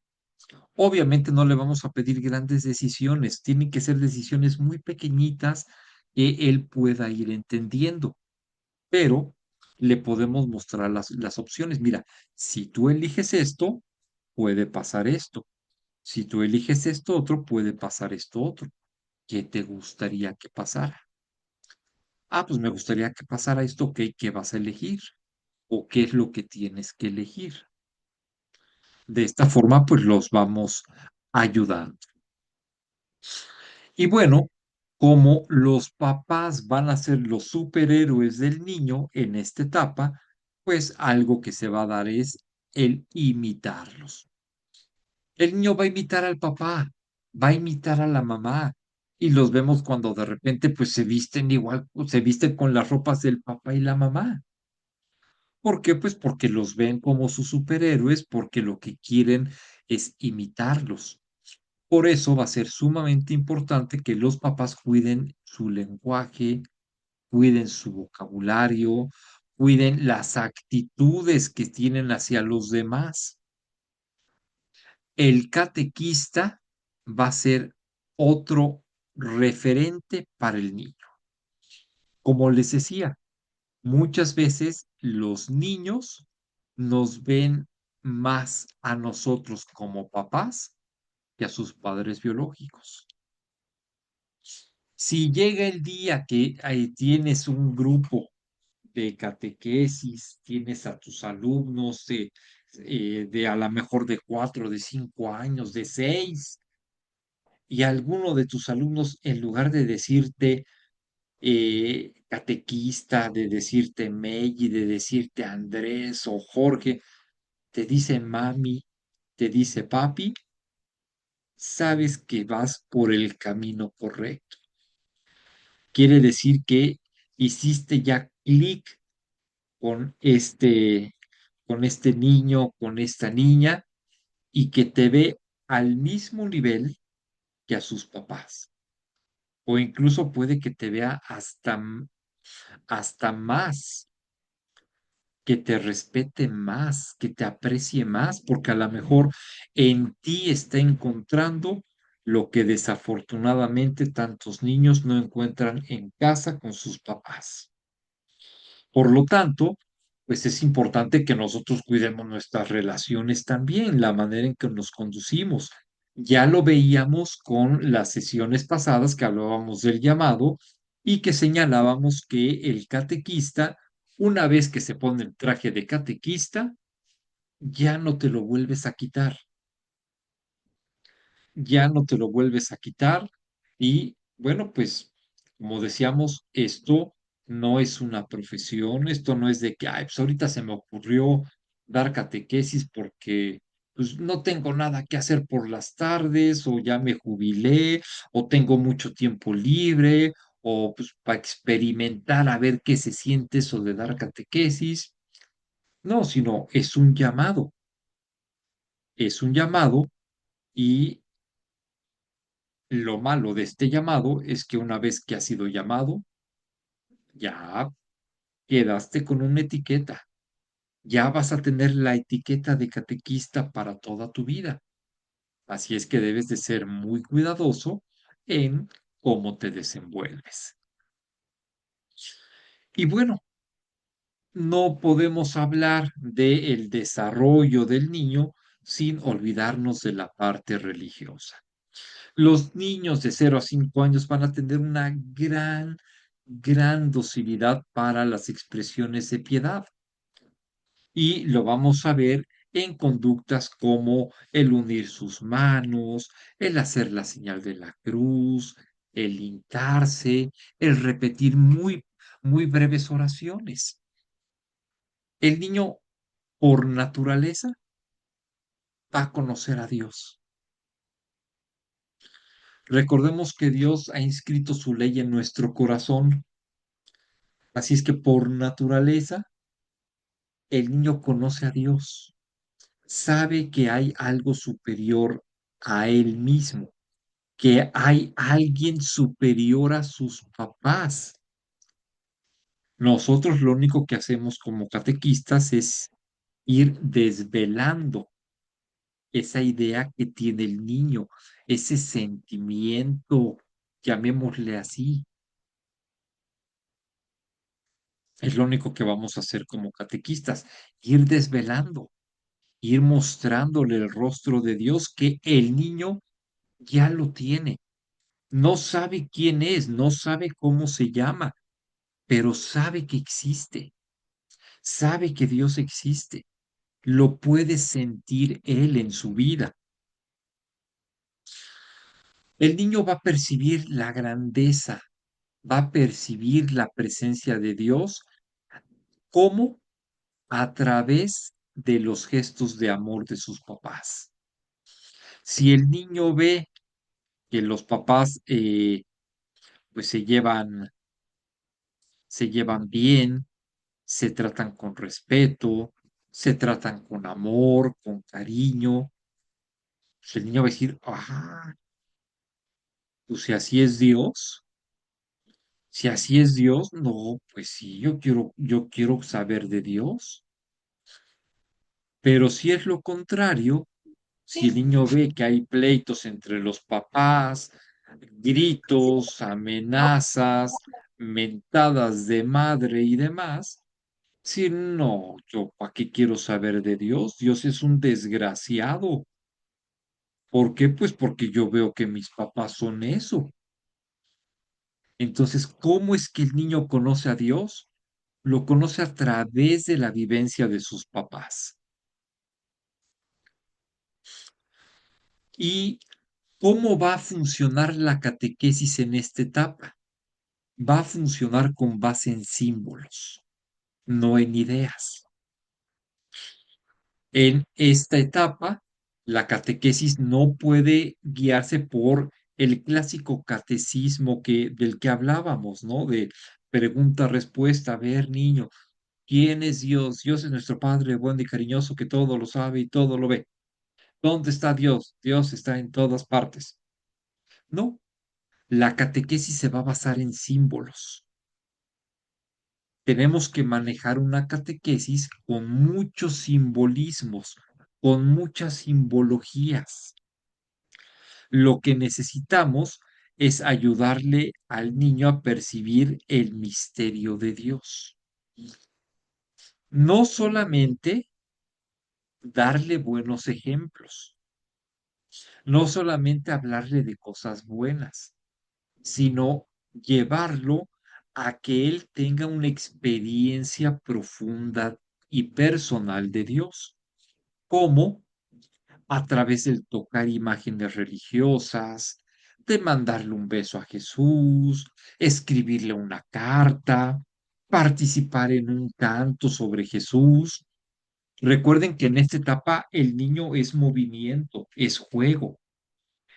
Obviamente no le vamos a pedir grandes decisiones, tienen que ser decisiones muy pequeñitas que él pueda ir entendiendo, pero le podemos mostrar las opciones. Mira, si tú eliges esto, puede pasar esto. Si tú eliges esto otro, puede pasar esto otro. ¿Qué te gustaría que pasara? Ah, pues me gustaría que pasara esto, ok, ¿qué vas a elegir? ¿O qué es lo que tienes que elegir? De esta forma, pues los vamos ayudando. Y bueno, como los papás van a ser los superhéroes del niño en esta etapa, pues algo que se va a dar es el imitarlos. El niño va a imitar al papá, va a imitar a la mamá, y los vemos cuando de repente pues se visten igual, se visten con las ropas del papá y la mamá. ¿Por qué? Pues porque los ven como sus superhéroes, porque lo que quieren es imitarlos. Por eso va a ser sumamente importante que los papás cuiden su lenguaje, cuiden su vocabulario, cuiden las actitudes que tienen hacia los demás. El catequista va a ser otro referente para el niño. Como les decía, muchas veces los niños nos ven más a nosotros como papás que a sus padres biológicos. Si llega el día que ahí tienes un grupo de catequesis, tienes a tus alumnos de a lo mejor de 4, de 5 años, de 6, y alguno de tus alumnos, en lugar de decirte catequista, de decirte Meji, de decirte Andrés o Jorge, te dice mami, te dice papi, sabes que vas por el camino correcto. Quiere decir que hiciste ya clic con con este niño, con esta niña, y que te ve al mismo nivel que a sus papás. O incluso puede que te vea hasta más, que te respete más, que te aprecie más, porque a lo mejor en ti está encontrando lo que desafortunadamente tantos niños no encuentran en casa con sus papás. Por lo tanto, pues es importante que nosotros cuidemos nuestras relaciones también, la manera en que nos conducimos. Ya lo veíamos con las sesiones pasadas que hablábamos del llamado y que señalábamos que el catequista, una vez que se pone el traje de catequista, ya no te lo vuelves a quitar, ya no te lo vuelves a quitar y bueno, pues como decíamos, esto no es una profesión, esto no es de que, ay, pues ahorita se me ocurrió dar catequesis porque pues no tengo nada que hacer por las tardes o ya me jubilé o tengo mucho tiempo libre o pues para experimentar a ver qué se siente eso de dar catequesis. No, sino es un llamado y lo malo de este llamado es que una vez que has sido llamado, ya quedaste con una etiqueta. Ya vas a tener la etiqueta de catequista para toda tu vida. Así es que debes de ser muy cuidadoso en cómo te desenvuelves. Y bueno, no podemos hablar del desarrollo del niño sin olvidarnos de la parte religiosa. Los niños de 0 a 5 años van a tener una gran docilidad para las expresiones de piedad. Y lo vamos a ver en conductas como el unir sus manos, el hacer la señal de la cruz, el hincarse, el repetir muy breves oraciones. El niño, por naturaleza, va a conocer a Dios. Recordemos que Dios ha inscrito su ley en nuestro corazón. Así es que por naturaleza el niño conoce a Dios, sabe que hay algo superior a él mismo, que hay alguien superior a sus papás. Nosotros lo único que hacemos como catequistas es ir desvelando esa idea que tiene el niño, ese sentimiento, llamémosle así. Es lo único que vamos a hacer como catequistas, ir desvelando, ir mostrándole el rostro de Dios que el niño ya lo tiene. No sabe quién es, no sabe cómo se llama, pero sabe que existe, sabe que Dios existe, lo puede sentir él en su vida. El niño va a percibir la grandeza, va a percibir la presencia de Dios como a través de los gestos de amor de sus papás. Si el niño ve que los papás pues se llevan bien, se tratan con respeto, se tratan con amor, con cariño, pues el niño va a decir, ah, pues si así es Dios, no, pues sí, yo quiero saber de Dios. Pero si es lo contrario, si el niño ve que hay pleitos entre los papás, gritos, amenazas, mentadas de madre y demás, si no, yo ¿para qué quiero saber de Dios? Dios es un desgraciado. ¿Por qué? Pues porque yo veo que mis papás son eso. Entonces, ¿cómo es que el niño conoce a Dios? Lo conoce a través de la vivencia de sus papás. ¿Y cómo va a funcionar la catequesis en esta etapa? Va a funcionar con base en símbolos, no en ideas. En esta etapa, la catequesis no puede guiarse por el clásico catecismo del que hablábamos, ¿no? De pregunta-respuesta. A ver, niño, ¿quién es Dios? Dios es nuestro Padre bueno y cariñoso que todo lo sabe y todo lo ve. ¿Dónde está Dios? Dios está en todas partes. No, la catequesis se va a basar en símbolos. Tenemos que manejar una catequesis con muchos simbolismos, con muchas simbologías. Lo que necesitamos es ayudarle al niño a percibir el misterio de Dios. No solamente darle buenos ejemplos, no solamente hablarle de cosas buenas, sino llevarlo a que él tenga una experiencia profunda y personal de Dios. ¿Cómo? A través del tocar imágenes religiosas, de mandarle un beso a Jesús, escribirle una carta, participar en un canto sobre Jesús. Recuerden que en esta etapa el niño es movimiento, es juego.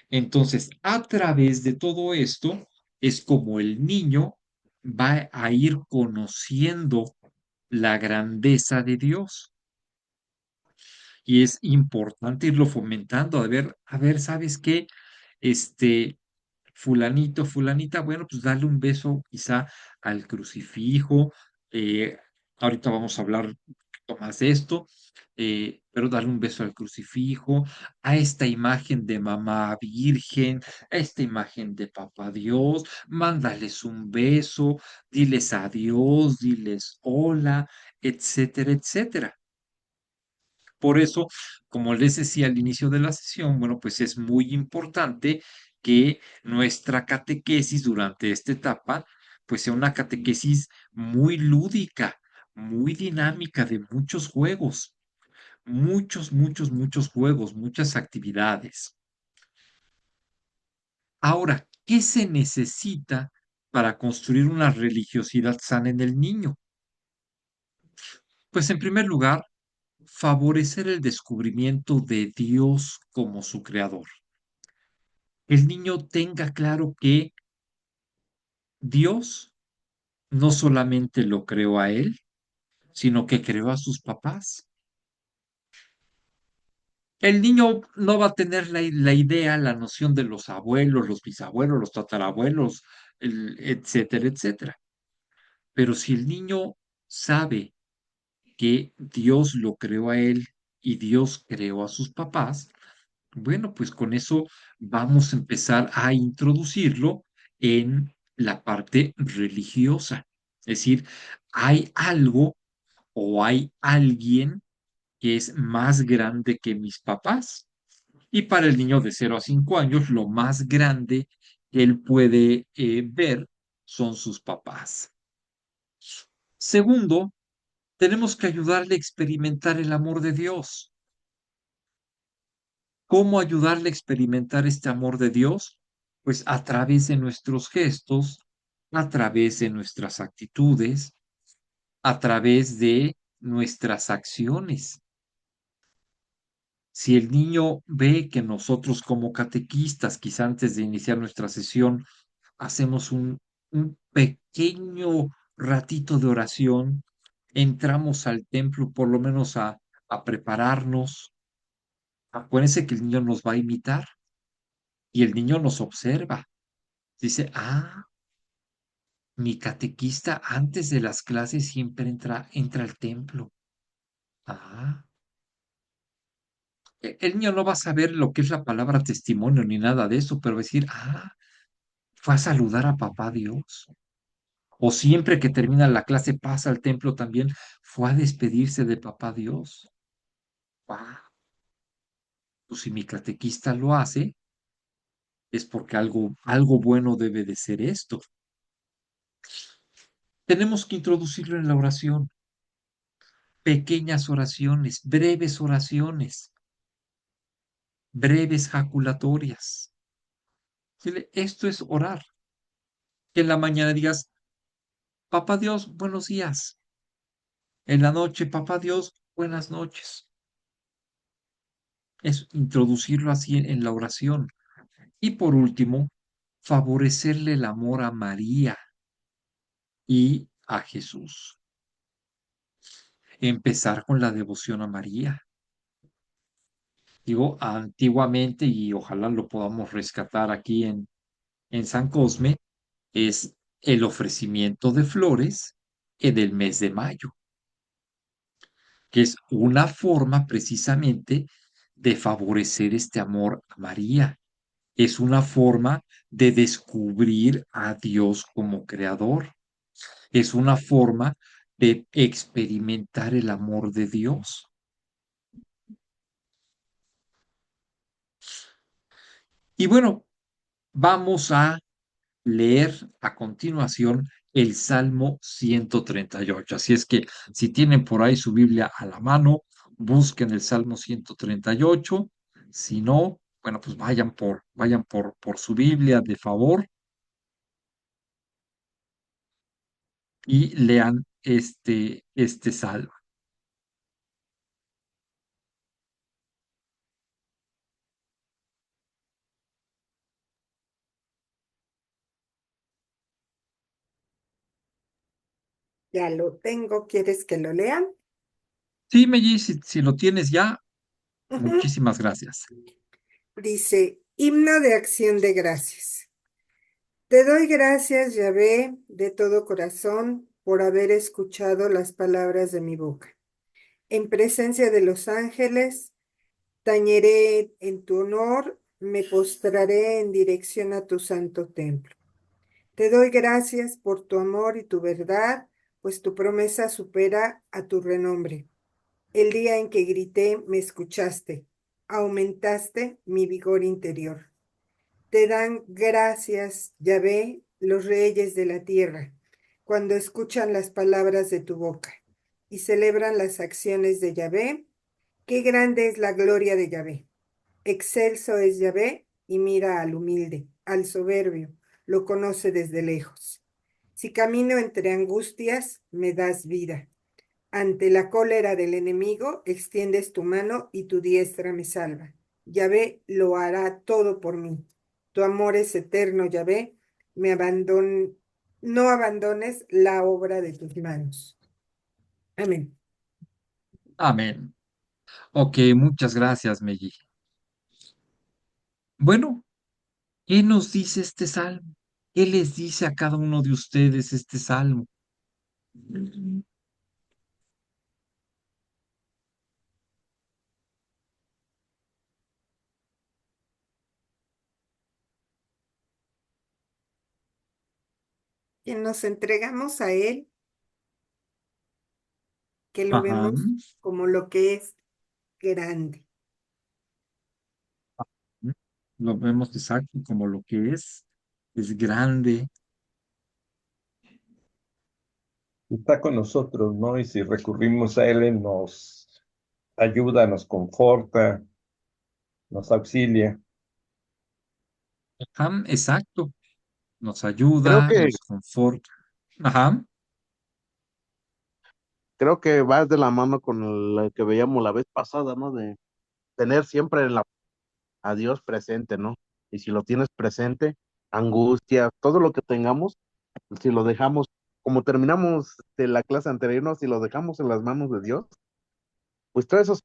Entonces, a través de todo esto, es como el niño va a ir conociendo la grandeza de Dios. Y es importante irlo fomentando. A ver, ¿sabes qué? Este, fulanito, fulanita, bueno, pues darle un beso quizá al crucifijo. eh, Ahorita vamos a hablar un poquito más de esto, pero darle un beso al crucifijo, a esta imagen de mamá virgen, a esta imagen de papá Dios, mándales un beso, diles adiós, diles hola, etcétera, etcétera. Por eso, como les decía al inicio de la sesión, bueno, pues es muy importante que nuestra catequesis durante esta etapa, pues sea una catequesis muy lúdica, muy dinámica, de muchos juegos, muchos juegos, muchas actividades. Ahora, ¿qué se necesita para construir una religiosidad sana en el niño? Pues en primer lugar, favorecer el descubrimiento de Dios como su creador. El niño tenga claro que Dios no solamente lo creó a él, sino que creó a sus papás. El niño no va a tener la idea, la noción de los abuelos, los bisabuelos, los tatarabuelos, etcétera, etcétera. Pero si el niño sabe que Dios lo creó a él y Dios creó a sus papás, bueno, pues con eso vamos a empezar a introducirlo en la parte religiosa. Es decir, hay algo o hay alguien que es más grande que mis papás. Y para el niño de 0 a 5 años, lo más grande que él puede ver son sus papás. Segundo, tenemos que ayudarle a experimentar el amor de Dios. ¿Cómo ayudarle a experimentar este amor de Dios? Pues a través de nuestros gestos, a través de nuestras actitudes, a través de nuestras acciones. Si el niño ve que nosotros como catequistas, quizá antes de iniciar nuestra sesión, hacemos un pequeño ratito de oración, entramos al templo por lo menos a prepararnos, acuérdense que el niño nos va a imitar y el niño nos observa. Dice, mi catequista antes de las clases siempre entra al templo. Ah, el niño no va a saber lo que es la palabra testimonio ni nada de eso, pero va a decir, fue a saludar a papá Dios. O siempre que termina la clase pasa al templo también, fue a despedirse de papá Dios. Pues si mi catequista lo hace, es porque algo bueno debe de ser esto. Tenemos que introducirlo en la oración. Pequeñas oraciones, breves jaculatorias. Dile, esto es orar. Que en la mañana digas, papá Dios, buenos días. En la noche, papá Dios, buenas noches. Es introducirlo así en la oración. Y por último, favorecerle el amor a María y a Jesús. Empezar con la devoción a María. Digo, antiguamente, y ojalá lo podamos rescatar aquí en San Cosme, es el ofrecimiento de flores en el mes de mayo, que es una forma precisamente de favorecer este amor a María. Es una forma de descubrir a Dios como creador. Es una forma de experimentar el amor de Dios. Y bueno, vamos a leer a continuación el Salmo 138. Así es que si tienen por ahí su Biblia a la mano, busquen el Salmo 138. Si no, bueno, pues vayan por su Biblia de favor y lean este salmo. Ya lo tengo, ¿quieres que lo lean? Sí, Meji, si lo tienes ya, Ujú. muchísimas gracias. Dice, himno de acción de gracias. Te doy gracias, Yahvé, de todo corazón, por haber escuchado las palabras de mi boca. En presencia de los ángeles, tañeré en tu honor, me postraré en dirección a tu santo templo. Te doy gracias por tu amor y tu verdad, pues tu promesa supera a tu renombre. El día en que grité, me escuchaste, aumentaste mi vigor interior. Te dan gracias, Yahvé, los reyes de la tierra, cuando escuchan las palabras de tu boca y celebran las acciones de Yahvé. Qué grande es la gloria de Yahvé. Excelso es Yahvé y mira al humilde, al soberbio, lo conoce desde lejos. Si camino entre angustias, me das vida. Ante la cólera del enemigo, extiendes tu mano y tu diestra me salva. Yahvé lo hará todo por mí. Tu amor es eterno, Yahvé. No abandones la obra de tus manos. Amén. Amén. Ok, muchas gracias, Meji. Bueno, ¿qué nos dice este salmo? ¿Qué les dice a cada uno de ustedes este salmo? Que nos entregamos a Él, que lo Ajá. vemos como lo que es grande. Lo vemos exacto como lo que es grande. Está con nosotros, ¿no? Y si recurrimos a Él, Él nos ayuda, nos conforta, nos auxilia. Ajá, exacto. Nos Creo ayuda, que, nos conforta. Ajá, creo que vas de la mano con lo que veíamos la vez pasada, ¿no? De tener siempre a Dios presente, ¿no? Y si lo tienes presente, angustia, todo lo que tengamos, si lo dejamos, como terminamos de la clase anterior, ¿no? Si lo dejamos en las manos de Dios, pues todos esos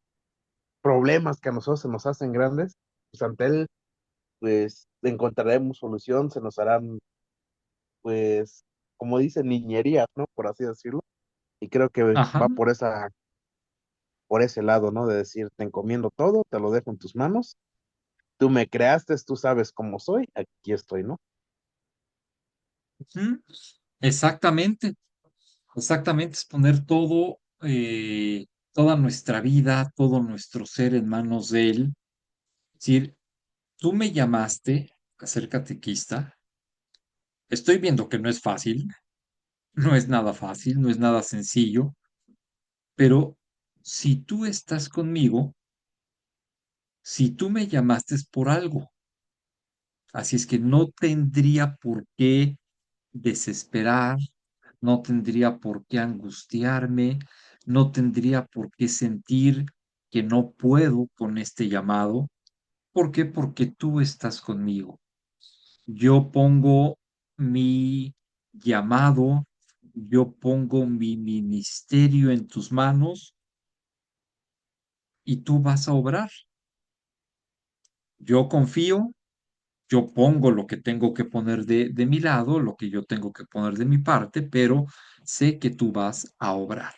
problemas que a nosotros se nos hacen grandes, pues ante Él, pues encontraremos solución, se nos harán, pues, como dicen, niñerías, ¿no? Por así decirlo. Y creo que ajá. va por ese lado, ¿no? De decir, te encomiendo todo, te lo dejo en tus manos, tú me creaste, tú sabes cómo soy, aquí estoy, ¿no? Ujú. Exactamente, exactamente. Es poner toda nuestra vida, todo nuestro ser en manos de Él. Es decir, tú me llamaste a ser catequista. Estoy viendo que no es fácil, no es nada fácil, no es nada sencillo, pero si tú estás conmigo, si tú me llamaste es por algo. Así es que no tendría por qué desesperar, no tendría por qué angustiarme, no tendría por qué sentir que no puedo con este llamado. ¿Por qué? Porque tú estás conmigo. Yo pongo mi llamado, yo pongo mi ministerio en tus manos y tú vas a obrar. Yo confío, yo pongo lo que tengo que poner de mi lado, lo que yo tengo que poner de mi parte, pero sé que tú vas a obrar.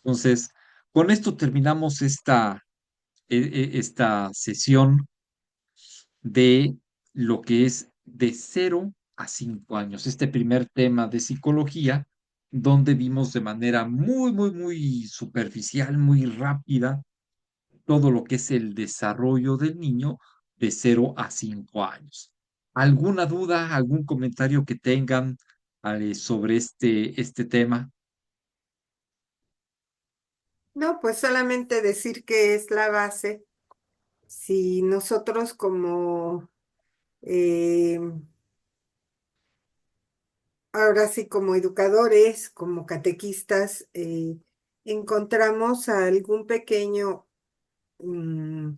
Entonces, con esto terminamos esta sesión de lo que es de 0 a 5 años, este primer tema de psicología, donde vimos de manera muy superficial, muy rápida, todo lo que es el desarrollo del niño de 0 a 5 años. ¿Alguna duda, algún comentario que tengan sobre este tema? No, pues solamente decir que es la base. Si nosotros como, eh, ahora sí, como educadores, como catequistas, encontramos a algún pequeño mm,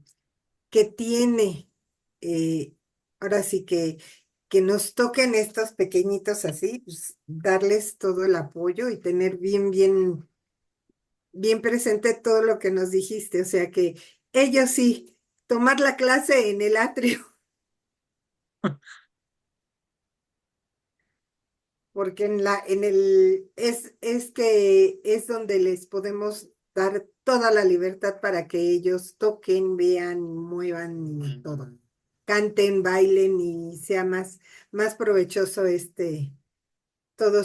que tiene, eh, ahora sí que nos toquen estos pequeñitos así, pues, darles todo el apoyo y tener bien presente todo lo que nos dijiste. O sea que ellos sí, tomar la clase en el atrio, porque es que es donde les podemos dar toda la libertad para que ellos toquen, vean, muevan y todo. Canten, bailen y sea más provechoso todo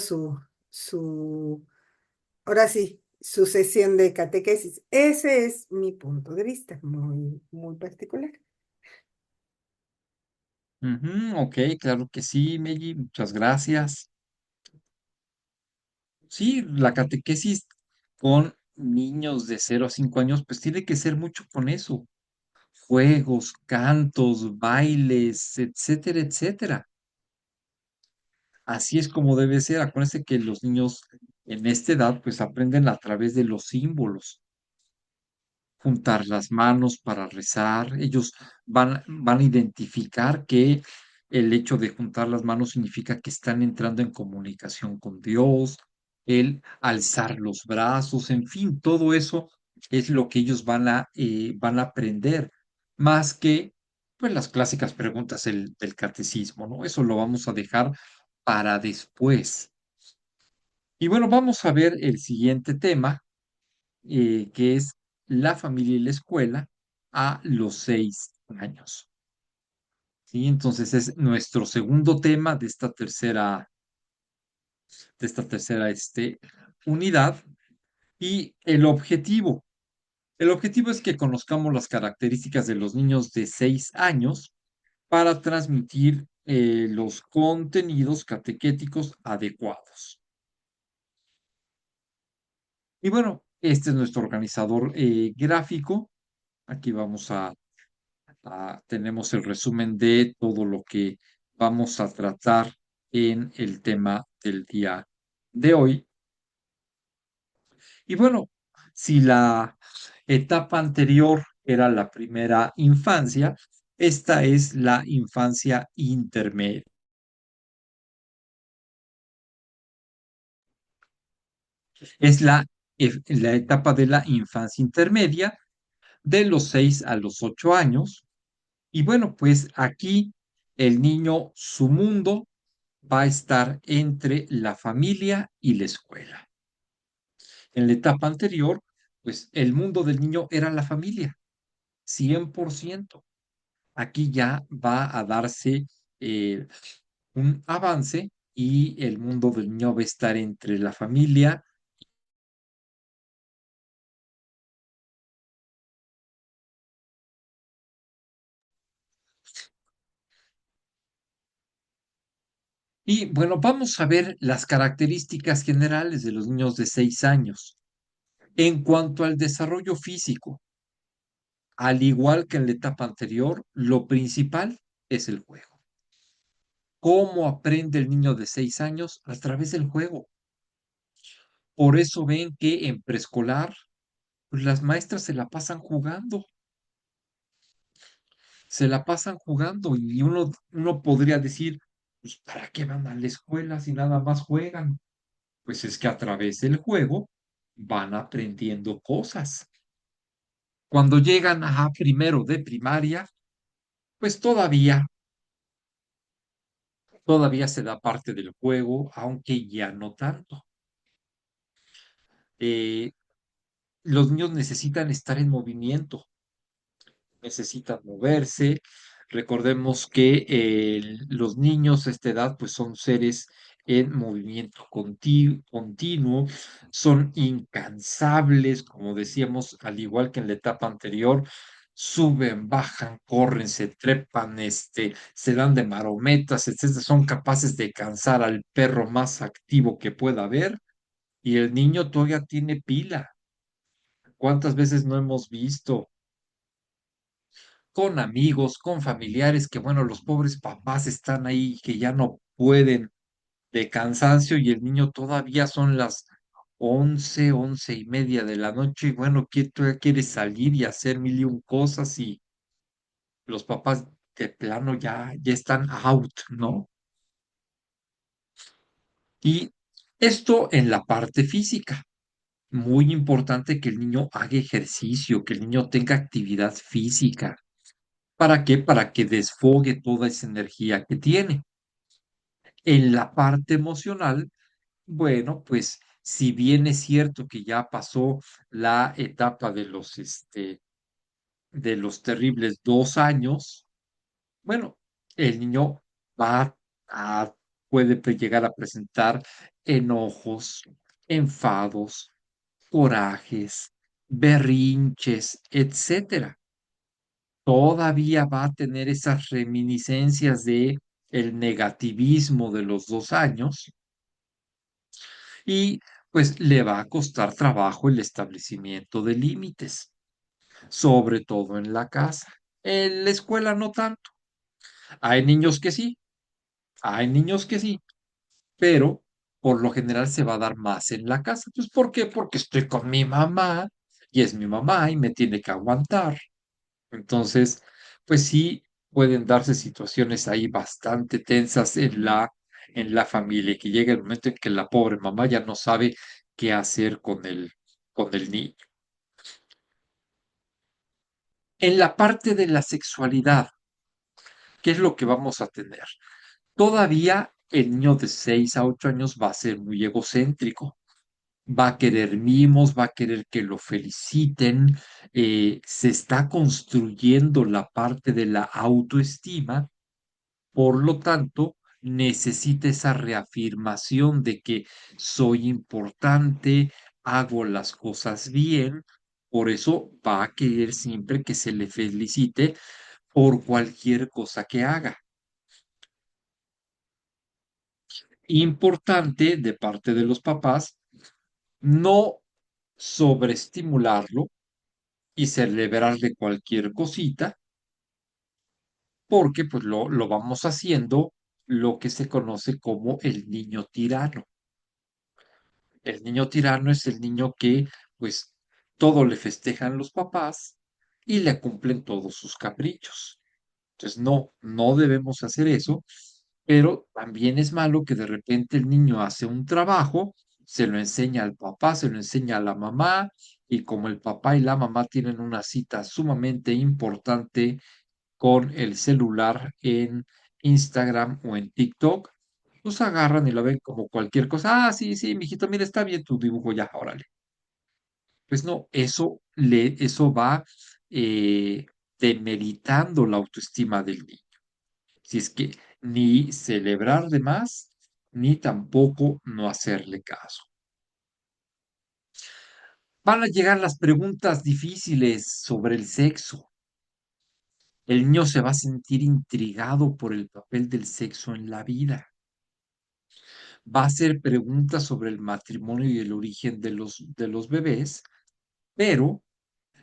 ahora sí, su sesión de catequesis. Ese es mi punto de vista, muy particular. Ujú, ok, claro que sí, Meji, muchas gracias. Sí, la catequesis con niños de 0 a 5 años, pues tiene que ser mucho con eso. Juegos, cantos, bailes, etcétera, etcétera. Así es como debe ser. Acuérdense que los niños en esta edad, pues aprenden a través de los símbolos. Juntar las manos para rezar. Ellos van a identificar que el hecho de juntar las manos significa que están entrando en comunicación con Dios, el alzar los brazos, en fin, todo eso es lo que ellos van a aprender, más que pues las clásicas preguntas del catecismo, ¿no? Eso lo vamos a dejar para después. Y bueno, vamos a ver el siguiente tema, que es la familia y la escuela a los 6 años. ¿Sí? Entonces es nuestro segundo tema de esta tercera unidad. Y el objetivo es que conozcamos las características de los niños de 6 años para transmitir los contenidos catequéticos adecuados. Y bueno, este es nuestro organizador gráfico. Aquí tenemos el resumen de todo lo que vamos a tratar en el tema del día de hoy. Y bueno, si la etapa anterior era la primera infancia, esta es la infancia intermedia. Es la etapa de la infancia intermedia de los 6 a los 8 años. Y bueno, pues aquí el niño, su mundo va a estar entre la familia y la escuela. En la etapa anterior, pues el mundo del niño era la familia, 100%. Aquí ya va a darse eh, un avance y el mundo del niño va a estar entre la familia. Y bueno, vamos a ver las características generales de los niños de 6 años. En cuanto al desarrollo físico, al igual que en la etapa anterior, lo principal es el juego. ¿Cómo aprende el niño de 6 años? A través del juego. Por eso ven que en preescolar, pues las maestras se la pasan jugando y uno podría decir, pues, ¿para qué van a la escuela si nada más juegan? Pues es que a través del juego van aprendiendo cosas. Cuando llegan a primero de primaria, pues todavía se da parte del juego, aunque ya no tanto. Eh, los niños necesitan estar en movimiento, necesitan moverse. Recordemos que los niños a esta edad pues son seres en movimiento continuo, son incansables, como decíamos, al igual que en la etapa anterior, suben, bajan, corren, se trepan, se dan de marometas, etcétera, son capaces de cansar al perro más activo que pueda haber, y el niño todavía tiene pila. ¿Cuántas veces no hemos visto con amigos, con familiares, que bueno, los pobres papás están ahí, que ya no pueden de cansancio y el niño todavía son las 11, 11:30 de la noche y bueno, que todavía quiere salir y hacer mil y un cosas y los papás de plano ya están out, ¿no? Y esto en la parte física. Muy importante que el niño haga ejercicio, que el niño tenga actividad física. ¿Para qué? Para que desfogue toda esa energía que tiene. En la parte emocional, bueno, pues si bien es cierto que ya pasó la etapa de los terribles 2 años, bueno, el niño va a, llegar a presentar enojos, enfados, corajes, berrinches, etcétera. Todavía va a tener esas reminiscencias de el negativismo de los 2 años y pues le va a costar trabajo el establecimiento de límites, sobre todo en la casa. En la escuela no tanto. Hay niños que sí, hay niños que sí, pero por lo general se va a dar más en la casa. Pues ¿por qué? Porque estoy con mi mamá y es mi mamá y me tiene que aguantar. Entonces, pues sí pueden darse situaciones ahí bastante tensas en la familia, y que llega el momento en que la pobre mamá ya no sabe qué hacer con el niño. En la parte de la sexualidad, ¿qué es lo que vamos a tener? Todavía el niño de 6 a 8 años va a ser muy egocéntrico, va a querer mimos, va a querer que lo feliciten, se está construyendo la parte de la autoestima. Por lo tanto, necesita esa reafirmación de que soy importante, hago las cosas bien. Por eso va a querer siempre que se le felicite por cualquier cosa que haga. Importante de parte de los papás, no sobreestimularlo y celebrarle cualquier cosita, porque pues lo vamos haciendo lo que se conoce como el niño tirano. El niño tirano es el niño que, pues, todo le festejan los papás y le cumplen todos sus caprichos. Entonces, no debemos hacer eso, pero también es malo que de repente el niño hace un trabajo, se lo enseña al papá, se lo enseña a la mamá, y como el papá y la mamá tienen una cita sumamente importante con el celular en Instagram o en TikTok, pues agarran y lo ven como cualquier cosa. Ah, sí, sí, mijito, mira, está bien tu dibujo ya, órale. Pues no, eso va eh, demeritando la autoestima del niño. Si es que ni celebrar de más, ni tampoco no hacerle caso. Van a llegar las preguntas difíciles sobre el sexo. El niño se va a sentir intrigado por el papel del sexo en la vida. Va a hacer preguntas sobre el matrimonio y el origen de los bebés, pero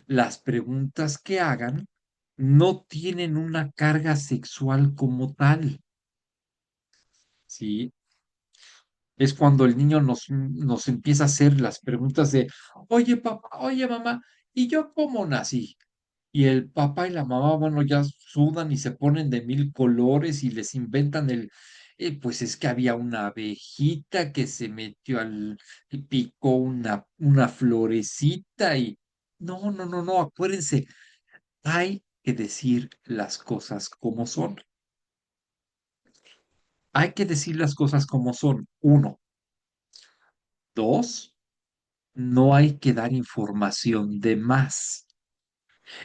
las preguntas que hagan no tienen una carga sexual como tal, ¿sí? Es cuando el niño nos empieza a hacer las preguntas de, oye papá, oye mamá, ¿y yo cómo nací? Y el papá y la mamá, bueno, ya sudan y se ponen de mil colores y les inventan pues es que había una abejita que se metió y picó una florecita y no, no, no, no, acuérdense, hay que decir las cosas como son. Hay que decir las cosas como son. Uno. Dos, no hay que dar información de más.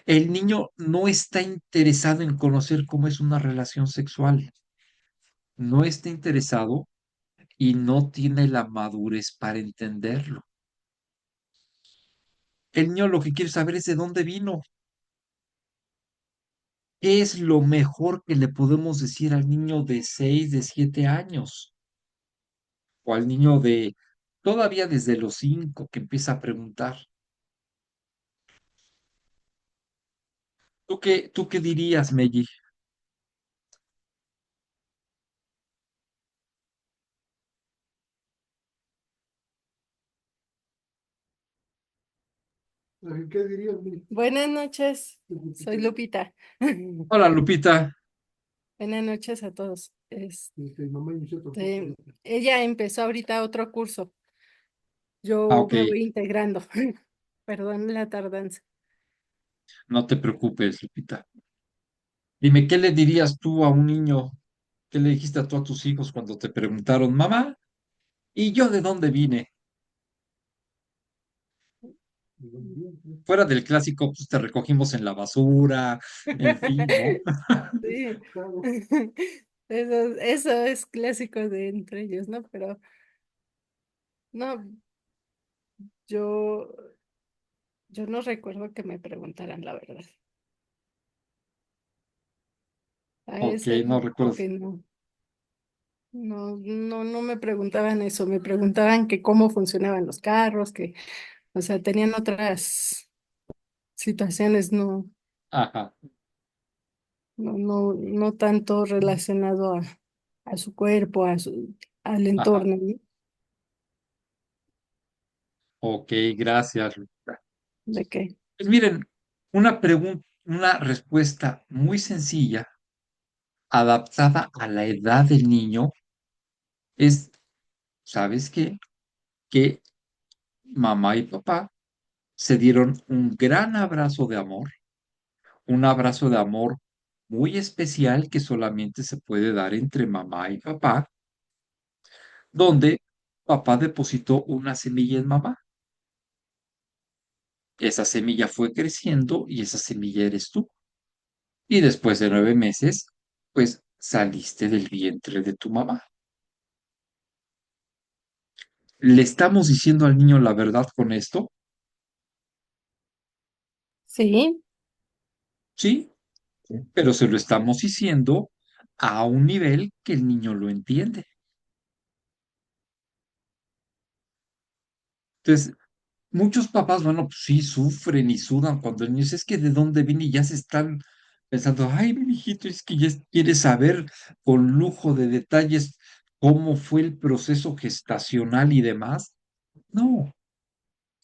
El niño no está interesado en conocer cómo es una relación sexual. No está interesado y no tiene la madurez para entenderlo. El niño lo que quiere saber es de dónde vino. ¿Qué es lo mejor que le podemos decir al niño de 6, de 7 años? O al niño de todavía desde los 5 que empieza a preguntar. ¿Tú qué dirías, Meji? ¿Qué dirías, Mili? Buenas noches, soy Lupita. Hola, Lupita. Buenas noches a todos. Mamá inició otro Este, curso. ella empezó ahorita otro curso. Ah, Yo ok, me voy integrando. Perdón la tardanza. no te preocupes, Lupita. Dime, ¿qué le dirías tú a un niño? ¿Qué le dijiste a tú a tus hijos cuando te preguntaron, mamá, ¿y yo de dónde vine? Fuera del clásico, pues te recogimos en la basura, en fin, ¿no? Sí. Claro. Eso es clásico de entre ellos, ¿no? Pero no, yo, yo no recuerdo que me preguntaran la verdad. A Ok, ese no como recuerdo. que no me preguntaban eso, me preguntaban que cómo funcionaban los carros, que, o sea, tenían otras situaciones, Ajá, no tanto relacionado a su cuerpo, al ajá. entorno, ¿no? Ok, gracias, Lupita. De que, Pues miren, una pregunta, una respuesta muy sencilla, adaptada a la edad del niño, es, ¿sabes qué? Que mamá y papá se dieron un gran abrazo de amor, un abrazo de amor muy especial que solamente se puede dar entre mamá y papá, donde papá depositó una semilla en mamá. Esa semilla fue creciendo y esa semilla eres tú. Y después de 9 meses, pues saliste del vientre de tu mamá. ¿Le estamos diciendo al niño la verdad con esto? sí, Sí, Sí. pero se lo estamos diciendo a un nivel que el niño lo entiende. Entonces, muchos papás, bueno, pues sí, sufren y sudan cuando el niño dice, es que de dónde viene y ya se están pensando, ay, mi hijito, es que ya quiere saber con lujo de detalles cómo fue el proceso gestacional y demás. No,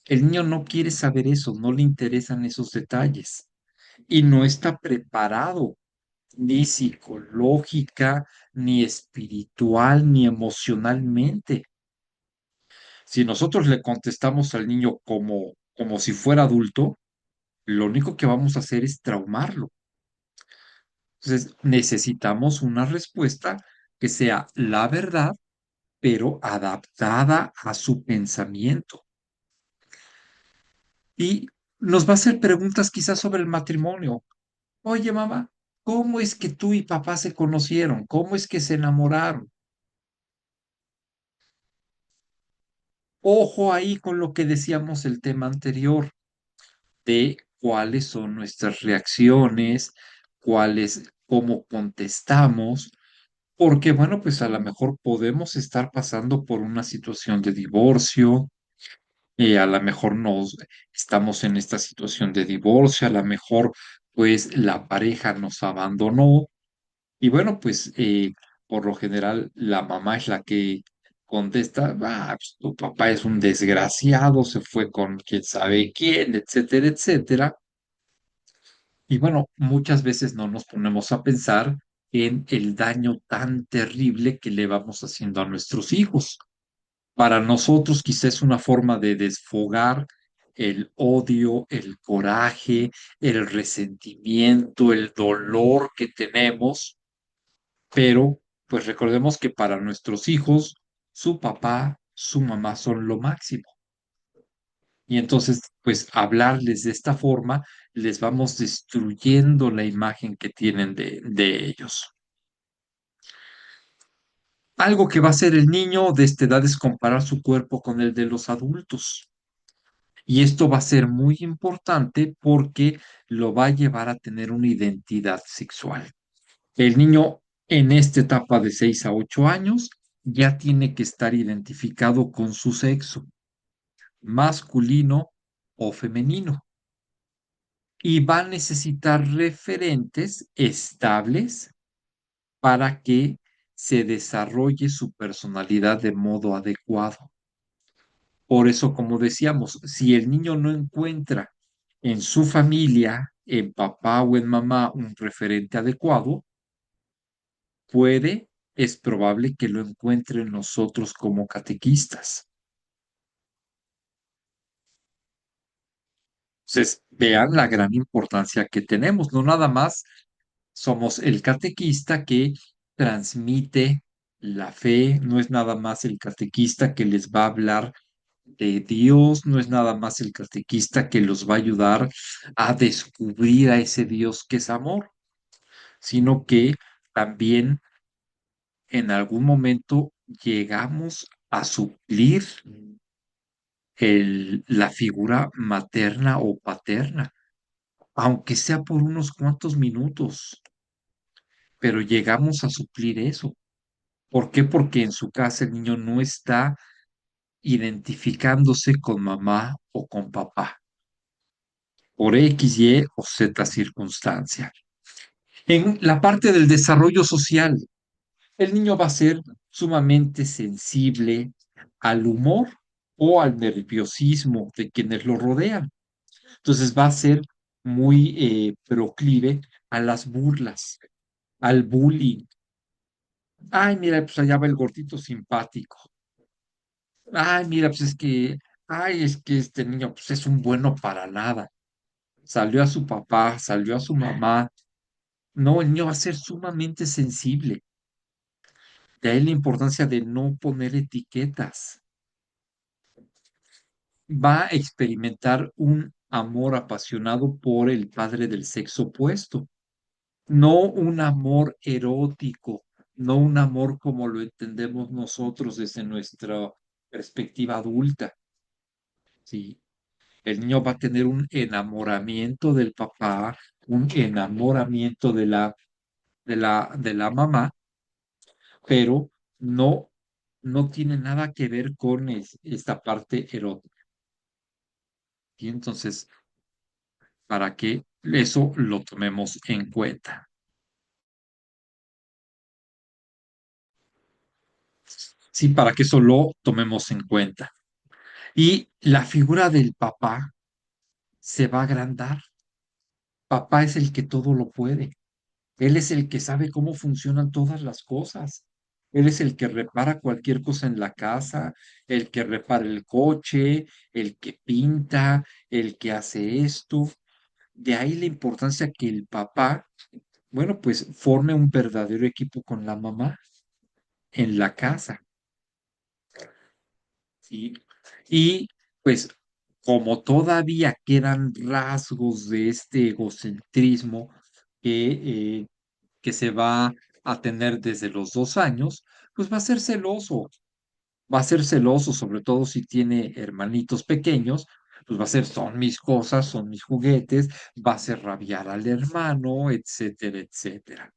el niño no quiere saber eso, no le interesan esos detalles y no está preparado ni psicológica, ni espiritual, ni emocionalmente. Si nosotros le contestamos al niño como si fuera adulto, lo único que vamos a hacer es traumarlo. Entonces, necesitamos una respuesta que sea la verdad, pero adaptada a su pensamiento. Y nos va a hacer preguntas quizás sobre el matrimonio. Oye, mamá, ¿cómo es que tú y papá se conocieron? ¿Cómo es que se enamoraron? Ojo ahí con lo que decíamos el tema anterior, de cuáles son nuestras reacciones, cómo contestamos, porque bueno, pues a lo mejor podemos estar pasando por una situación de divorcio, a lo mejor nos estamos en esta situación de divorcio, a lo mejor pues la pareja nos abandonó y bueno, pues por lo general la mamá es la que contesta, ah, pues, tu papá es un desgraciado, se fue con quién sabe quién, etcétera, etcétera. Y bueno, muchas veces no nos ponemos a pensar en el daño tan terrible que le vamos haciendo a nuestros hijos. Para nosotros quizás es una forma de desfogar el odio, el coraje, el resentimiento, el dolor que tenemos, pero pues recordemos que para nuestros hijos, su papá, su mamá son lo máximo. Y entonces, pues hablarles de esta forma, les vamos destruyendo la imagen que tienen de ellos. Algo que va a hacer el niño de esta edad es comparar su cuerpo con el de los adultos. Y esto va a ser muy importante porque lo va a llevar a tener una identidad sexual. El niño en esta etapa de 6 a 8 años ya tiene que estar identificado con su sexo, masculino o femenino, y va a necesitar referentes estables para que se desarrolle su personalidad de modo adecuado. Por eso, como decíamos, si el niño no encuentra en su familia, en papá o en mamá, un referente adecuado, es probable que lo encuentre en nosotros como catequistas. Entonces, vean la gran importancia que tenemos. No nada más somos el catequista que transmite la fe, no es nada más el catequista que les va a hablar de Dios, no es nada más el catequista que los va a ayudar a descubrir a ese Dios que es amor, sino que también en algún momento llegamos a suplir la figura materna o paterna, aunque sea por unos cuantos minutos, pero llegamos a suplir eso. ¿Por qué? Porque en su casa el niño no está identificándose con mamá o con papá, por X, Y o Z circunstancia. En la parte del desarrollo social, el niño va a ser sumamente sensible al humor o al nerviosismo de quienes lo rodean. Entonces va a ser muy proclive a las burlas, al bullying. Ay, mira, pues allá va el gordito simpático. Ay, mira, pues es que este niño pues es un bueno para nada. Salió a su papá, salió a su mamá. No, el niño va a ser sumamente sensible. De ahí la importancia de no poner etiquetas. Va a experimentar un amor apasionado por el padre del sexo opuesto, no un amor erótico, no un amor como lo entendemos nosotros desde nuestra perspectiva adulta, ¿sí? El niño va a tener un enamoramiento del papá, un enamoramiento de la mamá, pero no, no tiene nada que ver con esta parte erótica. Y entonces, para que eso lo tomemos en cuenta. Sí, para que eso lo tomemos en cuenta. Y la figura del papá se va a agrandar. Papá es el que todo lo puede. Él es el que sabe cómo funcionan todas las cosas. Él es el que repara cualquier cosa en la casa, el que repara el coche, el que pinta, el que hace esto. De ahí la importancia que el papá, bueno, pues forme un verdadero equipo con la mamá en la casa, ¿sí? Y pues como todavía quedan rasgos de este egocentrismo que, eh, que se va a tener desde los 2 años, pues va a ser celoso, sobre todo si tiene hermanitos pequeños, pues va a ser, son mis cosas, son mis juguetes, va a hacer rabiar al hermano, etcétera, etcétera.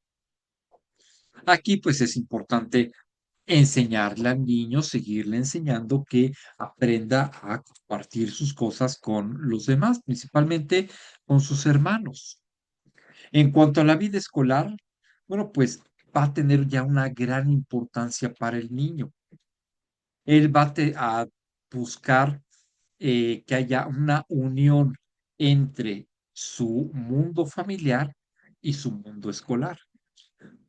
Aquí pues es importante enseñarle al niño, seguirle enseñando que aprenda a compartir sus cosas con los demás, principalmente con sus hermanos. En cuanto a la vida escolar, bueno, pues va a tener ya una gran importancia para el niño. Él va a buscar que haya una unión entre su mundo familiar y su mundo escolar.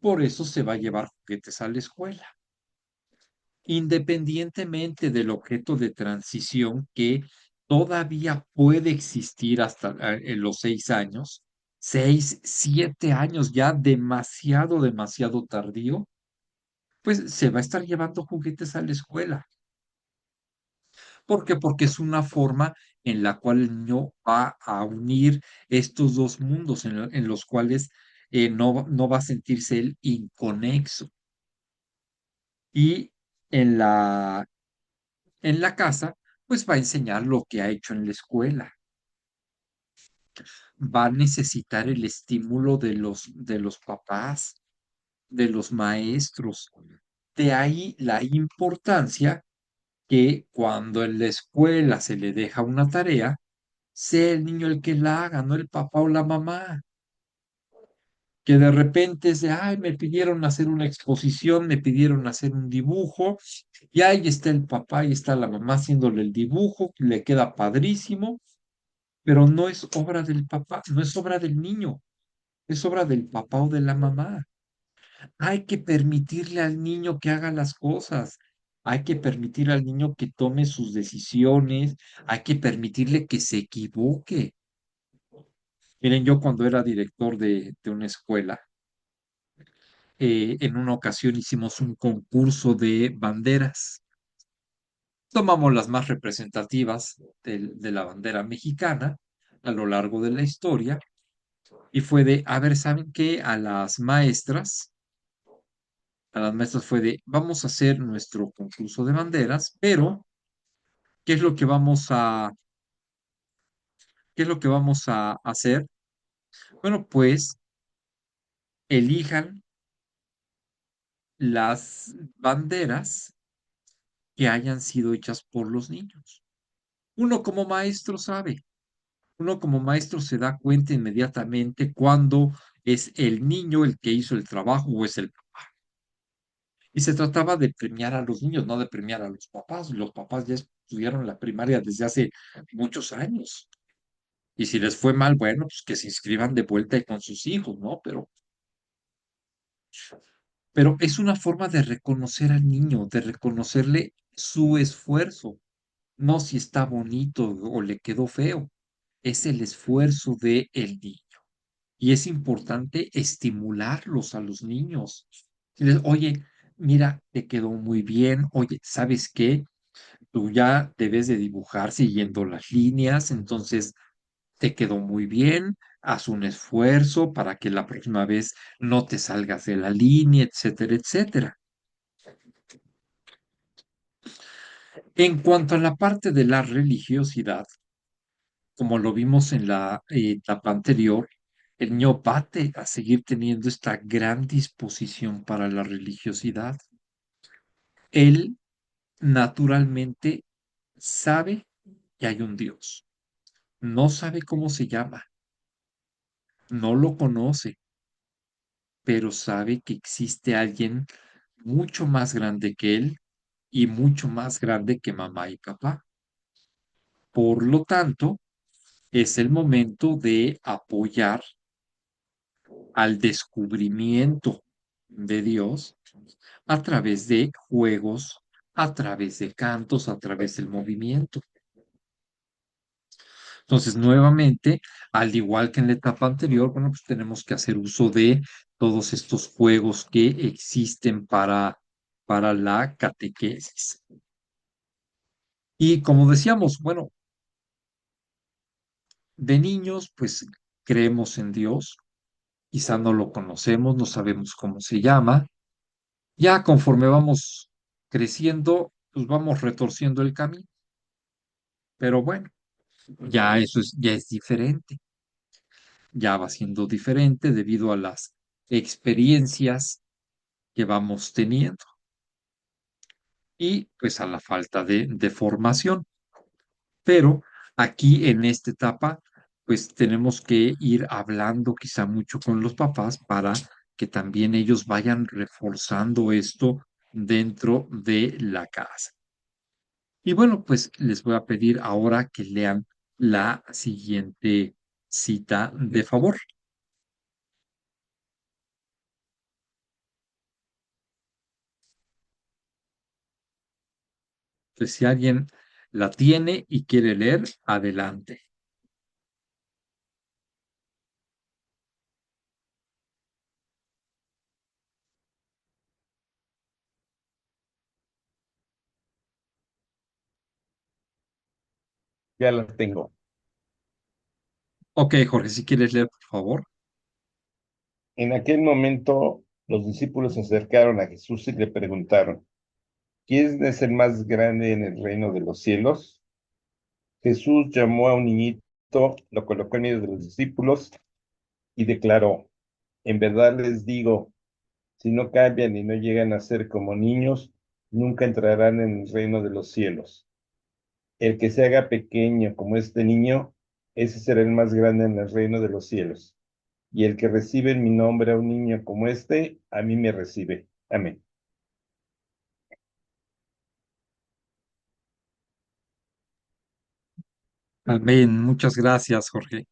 Por eso se va a llevar juguetes a la escuela, independientemente del objeto de transición que todavía puede existir hasta en los 6 años, 6, 7 años, ya demasiado, demasiado tardío, pues se va a estar llevando juguetes a la escuela. ¿Por qué? Porque es una forma en la cual el niño va a unir estos dos mundos en los cuales no va a sentirse él inconexo. Y en la casa, pues va a enseñar lo que ha hecho en la escuela. Va a necesitar el estímulo de los papás, de los maestros. De ahí la importancia que cuando en la escuela se le deja una tarea, sea el niño el que la haga, no el papá o la mamá. Que de repente es de, ay, me pidieron hacer una exposición, me pidieron hacer un dibujo, y ahí está el papá y está la mamá haciéndole el dibujo, le queda padrísimo, pero no es obra del papá, no es obra del niño, es obra del papá o de la mamá. Hay que permitirle al niño que haga las cosas. Hay que permitir al niño que tome sus decisiones. Hay que permitirle que se equivoque. Miren, yo cuando era director de una escuela, en una ocasión hicimos un concurso de banderas. Tomamos las más representativas de la bandera mexicana a lo largo de la historia y fue de, a ver, ¿saben qué? A las maestras fue de, vamos a hacer nuestro concurso de banderas, pero ¿qué es lo que qué es lo que vamos a hacer? Bueno, pues elijan las banderas que hayan sido hechas por los niños. Uno como maestro sabe, uno como maestro se da cuenta inmediatamente cuando es el niño el que hizo el trabajo o es el papá. Y se trataba de premiar a los niños, no de premiar a los papás. Los papás ya estudiaron la primaria desde hace muchos años. Y si les fue mal, bueno, pues que se inscriban de vuelta y con sus hijos, ¿no? Pero es una forma de reconocer al niño, de reconocerle su esfuerzo, no si está bonito o le quedó feo, es el esfuerzo de el niño. Y es importante estimularlos a los niños. Oye, mira, te quedó muy bien. Oye, ¿sabes qué? Tú ya debes de dibujar siguiendo las líneas, entonces te quedó muy bien. Haz un esfuerzo para que la próxima vez no te salgas de la línea, etcétera, etcétera. En cuanto a la parte de la religiosidad, como lo vimos en la etapa anterior, el niño va a seguir teniendo esta gran disposición para la religiosidad. Él naturalmente sabe que hay un Dios. No sabe cómo se llama, no lo conoce, pero sabe que existe alguien mucho más grande que él y mucho más grande que mamá y papá. Por lo tanto, es el momento de apoyar al descubrimiento de Dios a través de juegos, a través de cantos, a través del movimiento. Entonces, nuevamente, al igual que en la etapa anterior, bueno, pues tenemos que hacer uso de todos estos juegos que existen para la catequesis. Y como decíamos, bueno, de niños, pues creemos en Dios, quizá no lo conocemos, no sabemos cómo se llama. Ya conforme vamos creciendo, pues vamos retorciendo el camino. Pero bueno, ya es diferente, ya va siendo diferente debido a las experiencias que vamos teniendo y pues a la falta de formación. Pero aquí en esta etapa, pues tenemos que ir hablando quizá mucho con los papás para que también ellos vayan reforzando esto dentro de la casa. Y bueno, pues les voy a pedir ahora que lean la siguiente cita de favor. Entonces, si alguien la tiene y quiere leer, adelante. Ya las tengo. Ok, Jorge, si quieres leer, por favor. En aquel momento, los discípulos se acercaron a Jesús y le preguntaron, ¿quién es el más grande en el reino de los cielos? Jesús llamó a un niñito, lo colocó en medio de los discípulos y declaró, en verdad les digo, si no cambian y no llegan a ser como niños, nunca entrarán en el reino de los cielos. El que se haga pequeño como este niño, ese será el más grande en el reino de los cielos. Y el que recibe en mi nombre a un niño como este, a mí me recibe. Amén. Amén. Muchas gracias, Jorge.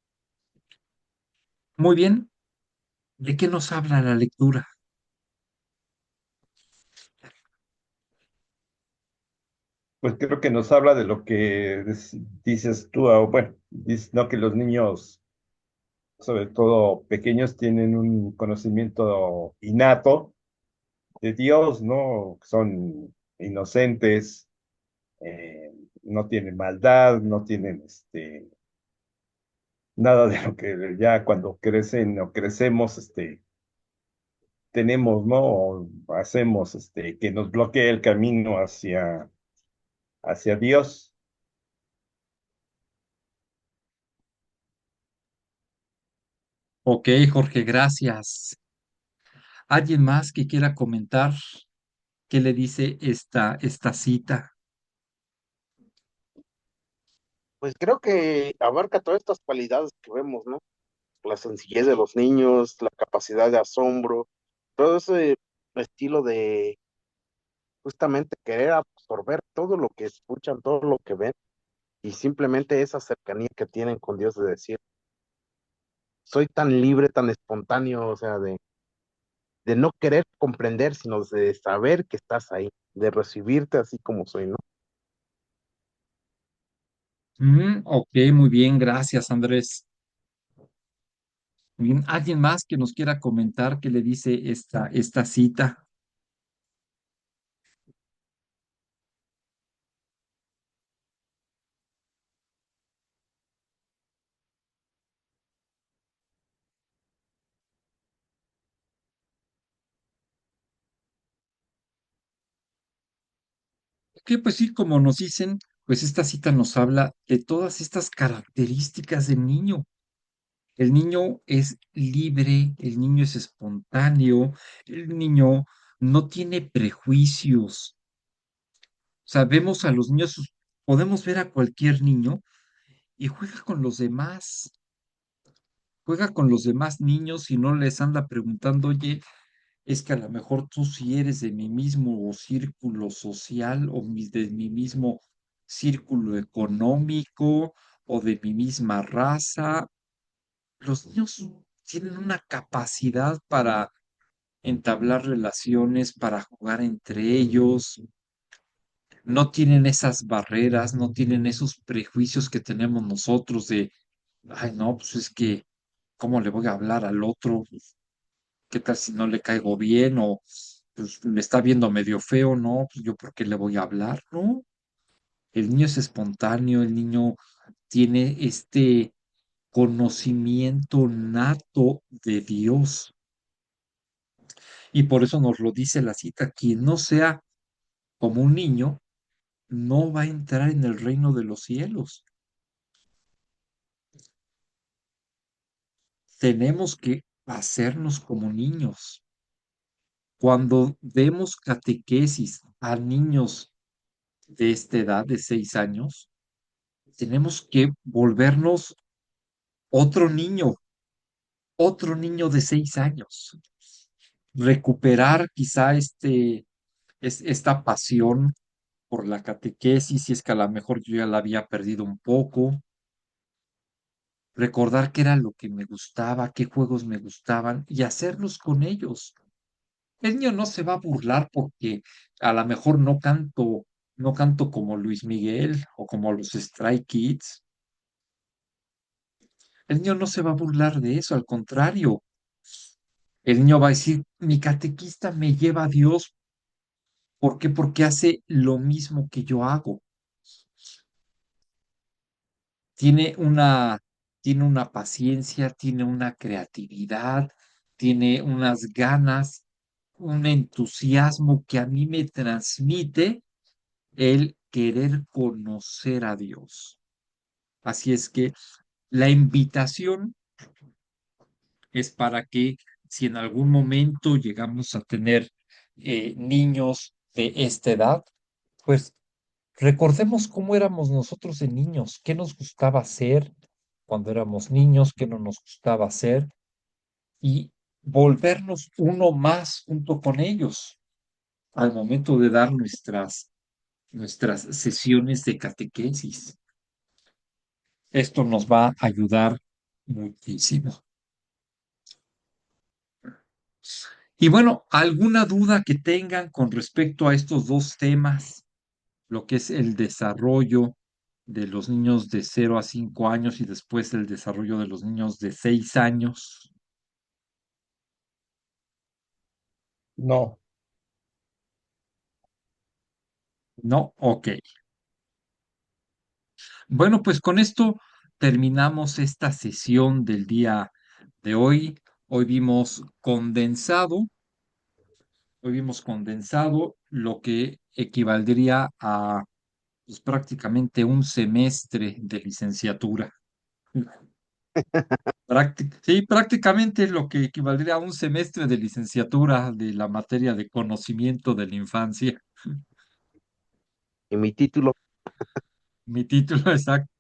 Muy bien. ¿De qué nos habla la lectura? Pues creo que nos habla de lo que dices tú, bueno, no que los niños, sobre todo pequeños, tienen un conocimiento innato de Dios, ¿no? Son inocentes, no tienen maldad, no tienen nada de lo que ya cuando crecen o crecemos, tenemos, ¿no? O hacemos, que nos bloquee el camino hacia Dios. Ok, Jorge, gracias. ¿Alguien más que quiera comentar qué le dice esta cita? Pues creo que abarca todas estas cualidades que vemos, ¿no? La sencillez de los niños, la capacidad de asombro, todo ese estilo de justamente querer absorber todo lo que escuchan, todo lo que ven, y simplemente esa cercanía que tienen con Dios de decir, soy tan libre, tan espontáneo, o sea, de no querer comprender, sino de saber que estás ahí, de recibirte así como soy, ¿no? Ok, muy bien, gracias, Andrés. Bien, ¿alguien más que nos quiera comentar qué le dice esta cita? Que pues sí, como nos dicen, pues esta cita nos habla de todas estas características del niño. El niño es libre, el niño es espontáneo, el niño no tiene prejuicios. Sabemos a los niños, podemos ver a cualquier niño y juega con los demás niños y no les anda preguntando, oye, es que a lo mejor tú sí eres de mi mismo círculo social o de mi mismo círculo económico o de mi misma raza. Los niños tienen una capacidad para entablar relaciones, para jugar entre ellos, no tienen esas barreras, no tienen esos prejuicios que tenemos nosotros de, ay, no, pues es que, ¿cómo le voy a hablar al otro? ¿Qué tal si no le caigo bien o pues, me está viendo medio feo? No, pues yo por qué le voy a hablar, ¿no? El niño es espontáneo, el niño tiene este conocimiento nato de Dios y por eso nos lo dice la cita, quien no sea como un niño no va a entrar en el reino de los cielos. Tenemos que hacernos como niños. Cuando demos catequesis a niños de esta edad, de 6 años, tenemos que volvernos otro niño de 6 años. Recuperar quizá esta pasión por la catequesis, si es que a lo mejor yo ya la había perdido un poco, recordar qué era lo que me gustaba, qué juegos me gustaban y hacerlos con ellos. El niño no se va a burlar porque a lo mejor no canto como Luis Miguel o como los Stray Kids. El niño no se va a burlar de eso, al contrario. El niño va a decir, mi catequista me lleva a Dios. ¿Por qué? Porque hace lo mismo que yo hago. Tiene una, tiene una paciencia, tiene una creatividad, tiene unas ganas, un entusiasmo que a mí me transmite el querer conocer a Dios. Así es que la invitación es para que si en algún momento llegamos a tener niños de esta edad, pues recordemos cómo éramos nosotros de niños, qué nos gustaba hacer cuando éramos niños, qué no nos gustaba hacer y volvernos uno más junto con ellos al momento de dar nuestras sesiones de catequesis. Esto nos va a ayudar muchísimo. Y bueno, ¿alguna duda que tengan con respecto a estos dos temas? Lo que es el desarrollo de los niños de 0 a 5 años y después el desarrollo de los niños de 6 años. No, ¿No? Ok. Bueno, pues con esto terminamos esta sesión del día de hoy. Hoy vimos condensado, hoy vimos condensado lo que equivaldría a pues, prácticamente un semestre de licenciatura. Sí, prácticamente lo que equivaldría a un semestre de licenciatura de la materia de conocimiento de la infancia. Y mi título, Mi título exacto.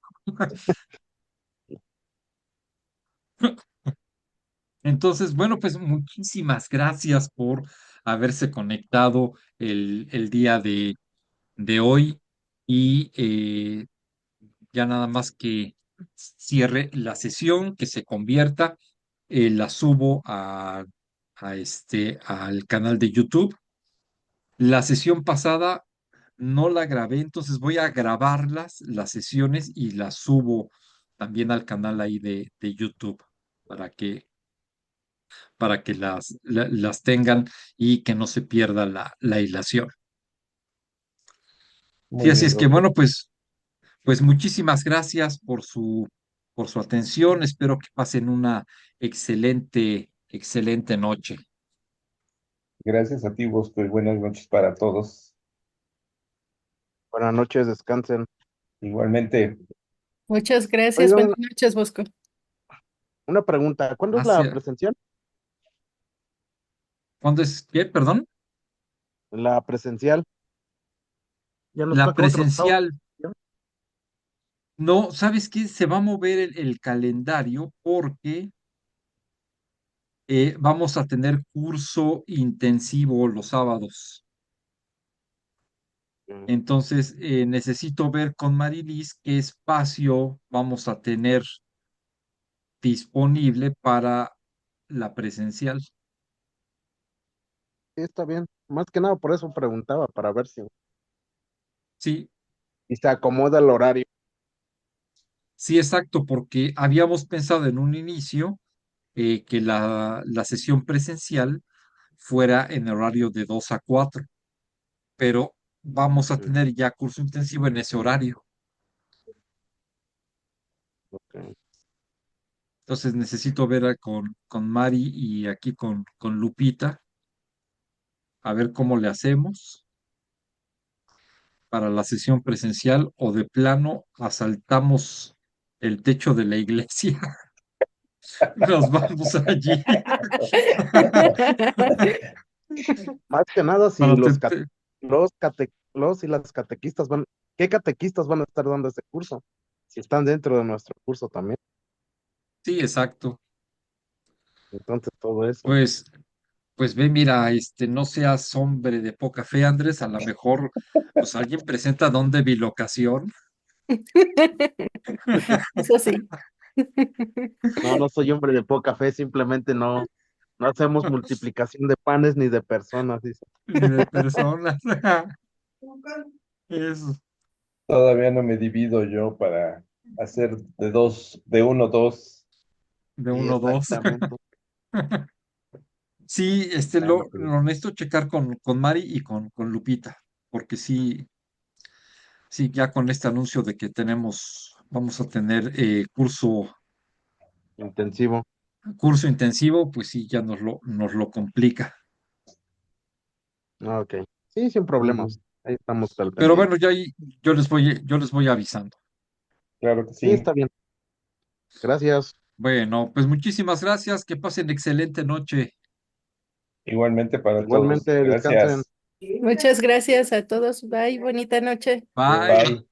Entonces, bueno, pues muchísimas gracias por haberse conectado el día de hoy y ya nada más que cierre la sesión, que se convierta, la subo al canal de YouTube. La sesión pasada no la grabé, entonces voy a grabarlas, las sesiones, y las subo también al canal ahí de YouTube para que, para que las tengan y que no se pierda la hilación. Sí, muy así bien, es que doctor. bueno, pues muchísimas gracias por su atención. Espero que pasen una excelente noche. Gracias a ti, Bosco, y buenas noches para todos. buenas noches, descansen. Igualmente, Muchas gracias. Oiga, Buenas noches, Bosco. una pregunta, ¿cuándo es la Hacia, presencial? ¿Cuándo es qué? Perdón. La presencial, ya nos La toca otro sábado. presencial. No, ¿sabes qué? Se va a mover el calendario porque vamos a tener curso intensivo los sábados. Entonces, necesito ver con Marilis qué espacio vamos a tener disponible para la presencial. Sí, está bien. Más que nada por eso preguntaba, para ver Sí, si se acomoda el horario. sí, exacto, porque habíamos pensado en un inicio que la sesión presencial fuera en horario de 2 a 4, pero vamos a Mm, tener ya curso intensivo en ese horario. ok. Entonces necesito ver con Mari y aquí con Lupita, a ver cómo le hacemos para la sesión presencial o de plano asaltamos el techo de la iglesia. Nos vamos allí. Más que nada, si Para los, te- te- los y las catequistas ¿qué catequistas van a estar dando ese curso? Si están dentro de nuestro curso también. Sí, exacto. Entonces, todo eso. Pues, pues ve, mira, no seas hombre de poca fe, Andrés. A lo mejor, pues alguien presenta don de bilocación. Eso sí. No, no soy hombre de poca fe, simplemente no hacemos multiplicación de panes ni de personas, dice. Ni de personas. Eso, todavía no me divido yo para hacer de dos, de uno, dos. de Sí, uno, dos. exactamente. Sí, Bueno, pues, lo necesito checar con Mari y con Lupita, porque sí, sí, ya con este anuncio de que vamos a tener intensivo. curso intensivo, pues sí, ya nos lo complica. Ah, ok. Sí, sin Muy bien. problemas. Ahí estamos al Pero pendiente. bueno, ya ahí yo les voy avisando. Claro que Sí, sí. está bien. Gracias. Bueno, pues muchísimas gracias, que pasen excelente noche. Igualmente para todos. Igualmente, descansen. Gracias. Muchas gracias a todos. Bye, bonita noche. Bye. Bye.